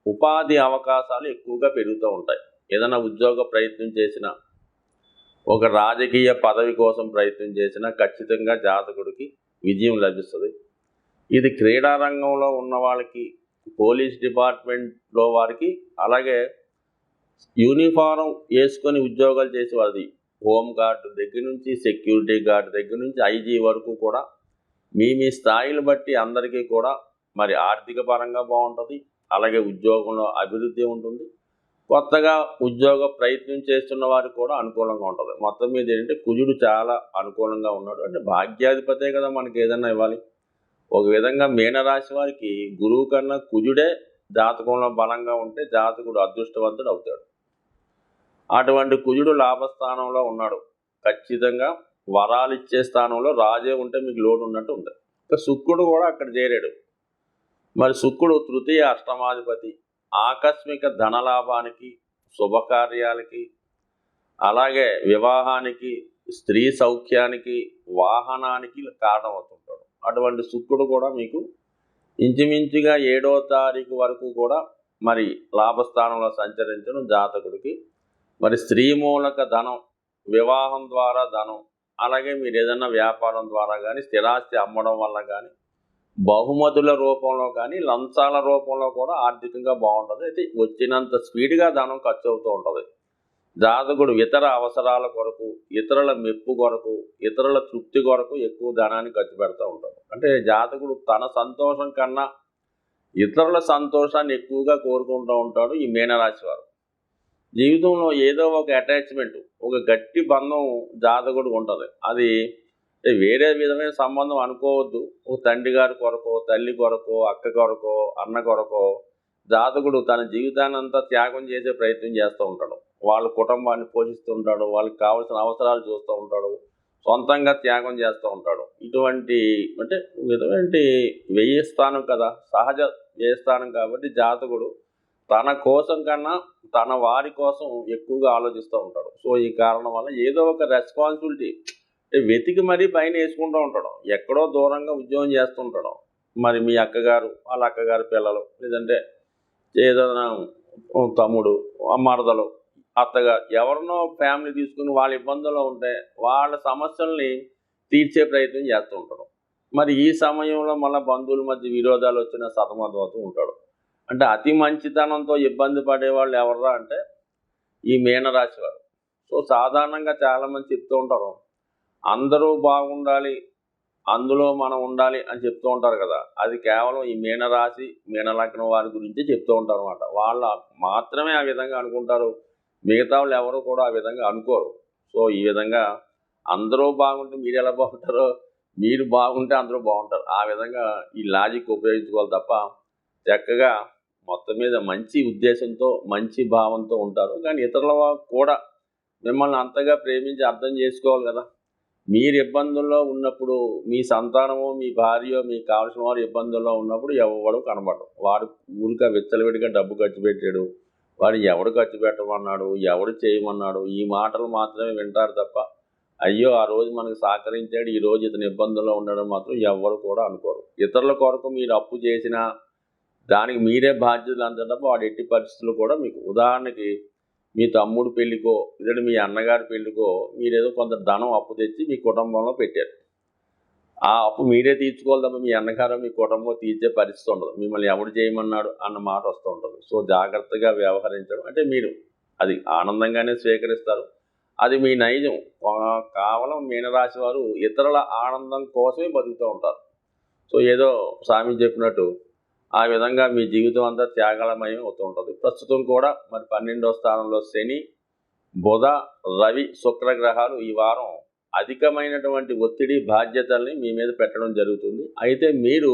ఉపాధి అవకాశాలు ఎక్కువగా పెరుగుతూ ఉంటాయి. ఏదైనా ఉద్యోగ ప్రయత్నం చేసినా, ఒక రాజకీయ పదవి కోసం ప్రయత్నం చేసినా ఖచ్చితంగా జాతకుడికి విజయం లభిస్తుంది. ఇది క్రీడా రంగంలో ఉన్న వాళ్ళకి, పోలీస్ డిపార్ట్మెంట్లో వారికి, అలాగే యూనిఫారం వేసుకొని ఉద్యోగాలు చేసే వారిది, హోమ్ గార్డు దగ్గర నుంచి సెక్యూరిటీ గార్డు దగ్గర నుంచి ఐజీ వరకు కూడా మీ స్థాయిలు బట్టి అందరికీ కూడా మరి ఆర్థిక పరంగా బాగుంటుంది. అలాగే ఉద్యోగంలో అభివృద్ధి ఉంటుంది. కొత్తగా ఉద్యోగ ప్రయత్నం చేస్తున్న వారికి కూడా అనుకూలంగా ఉంటుంది. మొత్తం మీద ఏంటంటే కుజుడు చాలా అనుకూలంగా ఉన్నాడు. అంటే భాగ్యాధిపతే కదా మనకి ఏదైనా ఇవ్వాలి. ఒక విధంగా మీనరాశి వారికి గురువు కన్నా కుజుడే జాతకంలో బలంగా ఉంటే జాతకుడు అదృష్టవంతుడు అవుతాడు. అటువంటి కుజుడు లాభస్థానంలో ఉన్నాడు. ఖచ్చితంగా వరాలు ఇచ్చే స్థానంలో రాజే ఉంటే మీకు లోటు ఉన్నట్టు ఉంటుంది. ఇంకా శుక్రుడు కూడా అక్కడ చేరాడు. మరి శుక్రుడు తృతీయ అష్టమాధిపతి, ఆకస్మిక ధనలాభానికి, శుభకార్యాలకి, అలాగే వివాహానికి, స్త్రీ సౌఖ్యానికి, వాహనానికి కారణమవుతుంటాడు. అటువంటి శుక్రుడు కూడా మీకు ఇంచుమించుగా 7వ తారీఖు వరకు కూడా మరి లాభస్థానంలో సంచరించడం జాతకుడికి మరి స్త్రీ మూలక ధనం, వివాహం ద్వారా ధనం, అలాగే మీరు ఏదైనా వ్యాపారం ద్వారా కానీ, స్థిరాస్తి అమ్మడం వల్ల కానీ, బహుమతుల రూపంలో కానీ, లంచాల రూపంలో కూడా ఆర్థికంగా బాగుంటుంది. అయితే వచ్చినంత స్పీడ్గా ధనం ఖర్చు అవుతూ ఉంటుంది. జాతకుడు ఇతర అవసరాల కొరకు, ఇతరుల మెప్పు కొరకు, ఇతరుల తృప్తి కొరకు ఎక్కువ ధనాన్ని ఖర్చు పెడుతూ ఉంటాడు. అంటే జాతకుడు తన సంతోషం కన్నా ఇతరుల సంతోషాన్ని ఎక్కువగా కోరుకుంటూ ఉంటాడు ఈ మీనరాశి వారు. జీవితంలో ఏదో ఒక అటాచ్మెంట్, ఒక గట్టి బంధం జాతకుడికి ఉంటుంది. అది వేరే విధమైన సంబంధం అనుకోవద్దు. ఒక తండ్రి గారి కొరకో, తల్లి కొరకో, అక్క కొరకో, అన్న కొరకో జాతకుడు తన జీవితాన్ని అంతా త్యాగం చేసే ప్రయత్నం చేస్తూ ఉంటాడు. వాళ్ళ కుటుంబాన్ని పోషిస్తూ ఉంటాడు, వాళ్ళకి కావాల్సిన అవసరాలు చూస్తూ ఉంటాడు, సొంతంగా త్యాగం చేస్తూ ఉంటాడు. ఇటువంటి అంటే ఇటువంటి వ్యయస్థానం కదా, సహజ వ్యయస్థానం కాబట్టి జాతకుడు తన కోసం కన్నా తన వారి కోసం ఎక్కువగా ఆలోచిస్తూ ఉంటాడు. సో ఈ కారణం వల్ల ఏదో ఒక రెస్పాన్సిబిలిటీ వెతికి మరీ పైన వేసుకుంటూ ఉంటాడు. ఎక్కడో దూరంగా ఉద్యోగం చేస్తుంటాడు. మరి మీ అక్కగారు, వాళ్ళ అక్కగారి పిల్లలు, లేదంటే ఏదైనా తమ్ముడు, మరదలు, అత్తగారు, ఎవరినో ఫ్యామిలీ తీసుకుని వాళ్ళ ఇబ్బందుల్లో ఉంటే వాళ్ళ సమస్యల్ని తీర్చే ప్రయత్నం చేస్తూ ఉంటాడు. మరి ఈ సమయంలో మళ్ళీ బంధువుల మధ్య విరోధాలు వచ్చిన సతమతమవుతూ ఉంటాడు. అంటే అతి మంచితనంతో ఇబ్బంది పడేవాళ్ళు ఎవర్రా అంటే ఈ మీనరాశి వారు. సో సాధారణంగా చాలామంది చెప్తూ ఉంటారు, అందరూ బాగుండాలి, అందులో మనం ఉండాలి అని చెప్తూ ఉంటారు కదా. అది కేవలం ఈ మీనరాశి, మీనలగ్నం వారి గురించి చెప్తూ ఉంటారు అన్నమాట. వాళ్ళు మాత్రమే ఆ విధంగా అనుకుంటారు, మిగతా వాళ్ళు ఎవరు కూడా ఆ విధంగా అనుకోరు. సో ఈ విధంగా అందరూ బాగుంటే మీరు ఎలా బాగుంటారో, మీరు బాగుంటే అందరూ బాగుంటారు. ఆ విధంగా ఈ లాజిక్ ఉపయోగించుకోవాలి తప్ప చక్కగా మొత్తం మీద మంచి ఉద్దేశంతో, మంచి భావంతో ఉంటారు. కానీ ఇతరుల కూడా మిమ్మల్ని అంతగా ప్రేమించి అర్థం చేసుకోవాలి కదా. మీరు ఇబ్బందుల్లో ఉన్నప్పుడు, మీ సంతానమో, మీ భార్యో, మీకు కావాల్సిన వారు ఇబ్బందుల్లో ఉన్నప్పుడు ఎవడు కనబడరు. వాడు ఊరిక విచ్చలవిడిగా డబ్బు ఖర్చు పెట్టాడు, వాడు ఎవడు ఖర్చు పెట్టమన్నాడు, ఎవడు చేయమన్నాడు, ఈ మాటలు మాత్రమే వింటారు తప్ప అయ్యో ఆ రోజు మనకు సహకరించాడు, ఈ రోజు ఇతను ఇబ్బందుల్లో ఉండడం మాత్రం ఎవరు కూడా అనుకోరు. ఇతరుల కొరకు మీరు అప్పు చేసినా దానికి మీరే బాధ్యతలు అంతటప్ప వాడు ఎట్టి పరిస్థితులు కూడా మీకు, ఉదాహరణకి మీ తమ్ముడు పెళ్ళికో లేదంటే మీ అన్నగారి పెళ్ళికో మీరేదో కొంత ధనం అప్పు తెచ్చి మీ కుటుంబంలో పెట్టారు. ఆ అప్పు మీరే తీర్చుకోవాలి తప్ప మీ అన్నగారు మీ కుటుంబం తీర్చే పరిస్థితి ఉండదు. మిమ్మల్ని ఎవడు చేయమన్నాడు అన్న మాట వస్తూ ఉంటుంది. సో జాగ్రత్తగా వ్యవహరించడం అంటే మీరు అది ఆనందంగానే స్వీకరిస్తారు. అది మీ నైజం. కేవలం మీనరాశి వారు ఇతరుల ఆనందం కోసమే బతుకుతూ ఉంటారు. సో ఏదో స్వామి చెప్పినట్టు ఆ విధంగా మీ జీవితం అంతా త్యాగమయం అవుతూ ఉంటుంది. ప్రస్తుతం కూడా మరి 12వ స్థానంలో శని, బుధ, రవి, శుక్ర గ్రహాలు ఈ వారం అధికమైనటువంటి ఒత్తిడి, బాధ్యతల్ని మీ మీద పెట్టడం జరుగుతుంది. అయితే మీరు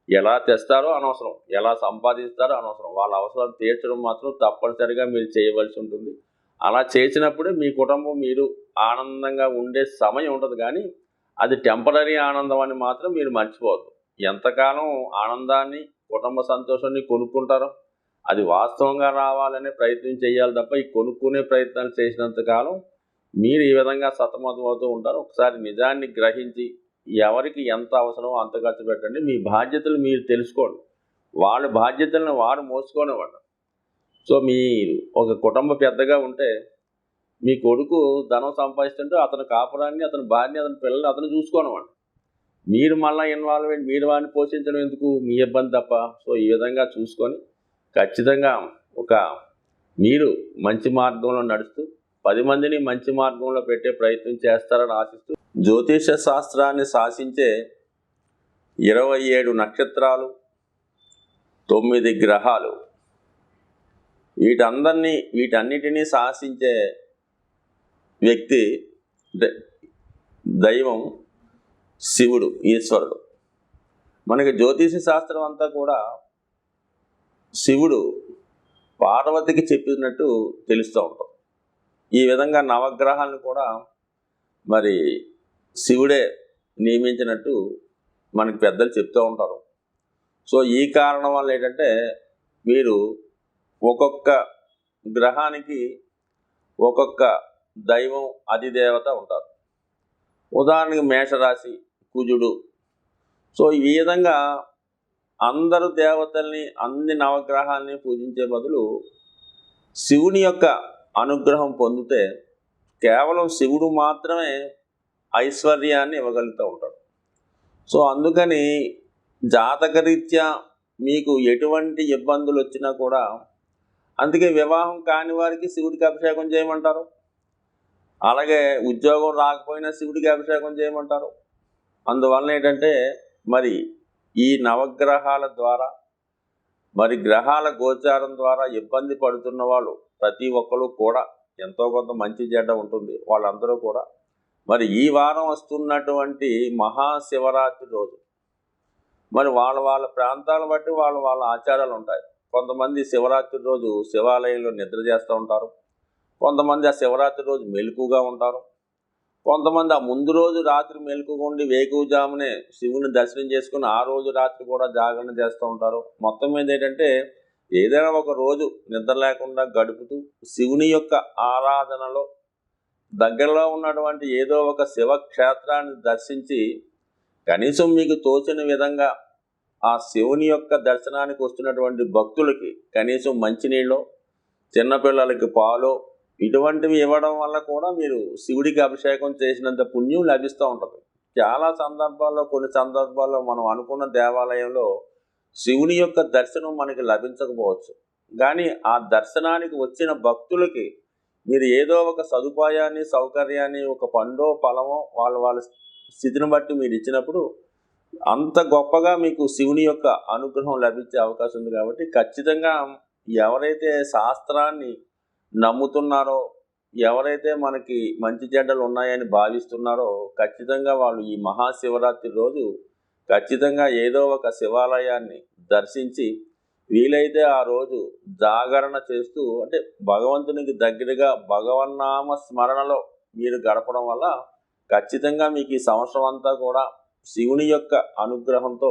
ఎలా తెస్తారో అనవసరం, ఎలా సంపాదిస్తారో అనవసరం, వాళ్ళ అవసరాలు తీర్చడం మాత్రం తప్పనిసరిగా మీరు చేయవలసి ఉంటుంది. అలా చేసినప్పుడే మీ కుటుంబం మీరు ఆనందంగా ఉండే సమయం ఉంటుంది. కానీ అది టెంపరరీ ఆనందం అని మాత్రం మీరు మర్చిపోవద్దు. ఎంతకాలం ఆనందాన్ని, కుటుంబ సంతోషాన్ని కొనుక్కుంటారో అది వాస్తవంగా రావాలనే ప్రయత్నం చేయాలి తప్ప ఈ కొనుక్కునే ప్రయత్నాలు చేసినంత కాలం మీరు ఈ విధంగా సతమతమవుతూ ఉంటారు. ఒకసారి నిజాన్ని గ్రహించి ఎవరికి ఎంత అవసరమో అంత ఖర్చు పెట్టండి. మీ బాధ్యతలు మీరు తెలుసుకోండి, వాళ్ళ బాధ్యతలను వారు మోసుకొనివ్వండి. సో మీరు ఒక కుటుంబ పెద్దగా ఉంటే మీ కొడుకు ధనం సంపాదిస్తుంటే అతని కాపురాన్ని, అతని భార్యని, అతని పిల్లల్ని అతను చూసుకోనివ్వండి. మీరు మళ్ళీ ఇన్వాల్వ్ అయ్యి మీరు వాడిని పోషించడం ఎందుకు, మీ ఇబ్బంది తప్ప. సో ఈ విధంగా చూసుకొని ఖచ్చితంగా మీరు మంచి మార్గంలో నడుస్తూ 10 మందిని మంచి మార్గంలో పెట్టే ప్రయత్నం చేస్తారని ఆశిస్తూ, జ్యోతిష శాస్త్రాన్ని శాసించే 27 నక్షత్రాలు, 9 గ్రహాలు, వీటన్నిటినీ శాసించే వ్యక్తి దైవం శివుడు, ఈశ్వరుడు. మనకి జ్యోతిష శాస్త్రం అంతా కూడా శివుడు పార్వతికి చెప్పినట్టు తెలుస్తూ ఉంటాం. ఈ విధంగా నవగ్రహాలను కూడా మరి శివుడే నియమించినట్టు మనకి పెద్దలు చెప్తూ ఉంటారు. సో ఈ కారణం వల్ల ఏంటంటే మీరు ఒక్కొక్క గ్రహానికి ఒక్కొక్క దైవం, అధిదేవత ఉంటారు. ఉదాహరణకి మేషరాశి కుజుడు. సో ఈ విధంగా అందరు దేవతల్ని, అన్ని నవగ్రహాలని పూజించే బదులు శివుని యొక్క అనుగ్రహం పొందితే కేవలం శివుడు మాత్రమే ఐశ్వర్యాన్ని ఇవ్వగలుగుతూ ఉంటాడు. సో అందుకని జాతకరీత్యా మీకు ఎటువంటి ఇబ్బందులు వచ్చినా కూడా, అందుకే వివాహం కాని వారికి శివుడికి అభిషేకం చేయమంటారు. అలాగే ఉద్యోగం రాకపోయినా శివుడికి అభిషేకం చేయమంటారు. అందువలన ఏంటంటే మరి ఈ నవగ్రహాల ద్వారా, మరి గ్రహాల గోచారం ద్వారా ఇబ్బంది పడుతున్న వాళ్ళు ప్రతి ఒక్కరు కూడా ఎంతో కొంత మంచి చెడ్డ ఉంటుంది. వాళ్ళందరూ కూడా మరి ఈ వారం వస్తున్నటువంటి మహాశివరాత్రి రోజు మరి వాళ్ళ ప్రాంతాలను బట్టి వాళ్ళ ఆచారాలు ఉంటాయి. కొంతమంది శివరాత్రి రోజు శివాలయంలో నిద్ర చేస్తూ ఉంటారు. కొంతమంది ఆ శివరాత్రి రోజు మెలకుగా ఉంటారు. కొంతమంది ఆ ముందు రోజు రాత్రి మెలకుగుండి వేకువజామునే శివుని దర్శనం చేసుకుని ఆ రోజు రాత్రి కూడా జాగరణ చేస్తూ ఉంటారు. మొత్తం మీద ఏంటంటే ఏదైనా ఒక రోజు నిద్ర లేకుండా గడుపుతూ శివుని యొక్క ఆరాధనలో దగ్గరలో ఉన్నటువంటి ఏదో ఒక శివక్షేత్రాన్ని దర్శించి కనీసం మీకు తోచిన విధంగా ఆ శివుని యొక్క దర్శనానికి వస్తున్నటువంటి భక్తులకి కనీసం మంచినీళ్ళు, చిన్నపిల్లలకి పాలు ఇటువంటివి ఇవ్వడం వల్ల కూడా మీరు శివుడికి అభిషేకం చేసినంత పుణ్యం లభిస్తూ ఉంటుంది. చాలా సందర్భాల్లో, కొన్ని సందర్భాల్లో మనం అనుకున్న దేవాలయంలో శివుని యొక్క దర్శనం మనకి లభించకపోవచ్చు. కానీ ఆ దర్శనానికి వచ్చిన భక్తులకి మీరు ఏదో ఒక సదుపాయాన్ని, సౌకర్యాన్ని, ఒక పండో ఫలమో వాళ్ళ స్థితిని బట్టి మీరు ఇచ్చినప్పుడు అంత గొప్పగా మీకు శివుని యొక్క అనుగ్రహం లభించే అవకాశం ఉంది. కాబట్టి ఖచ్చితంగా ఎవరైతే శాస్త్రాన్ని నమ్ముతున్నారో, ఎవరైతే మనకి మంచి చెడ్డలు ఉన్నాయని భావిస్తున్నారో ఖచ్చితంగా వాళ్ళు ఈ మహాశివరాత్రి రోజు ఖచ్చితంగా ఏదో ఒక శివాలయాన్ని దర్శించి వీలైతే ఆ రోజు జాగరణ చేస్తూ, అంటే భగవంతునికి దగ్గరగా భగవన్నామ స్మరణలో మీరు గడపడం వల్ల ఖచ్చితంగా మీకు ఈ సంవత్సరం అంతా కూడా శివుని యొక్క అనుగ్రహంతో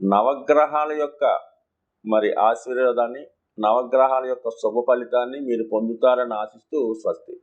నవగ్రహాల యొక్క మరి ఆశీర్వాదాన్ని, నవగ్రహాల యొక్క శుభ ఫలితాన్ని మీరు పొందుతారని ఆశిస్తూ స్వస్తి.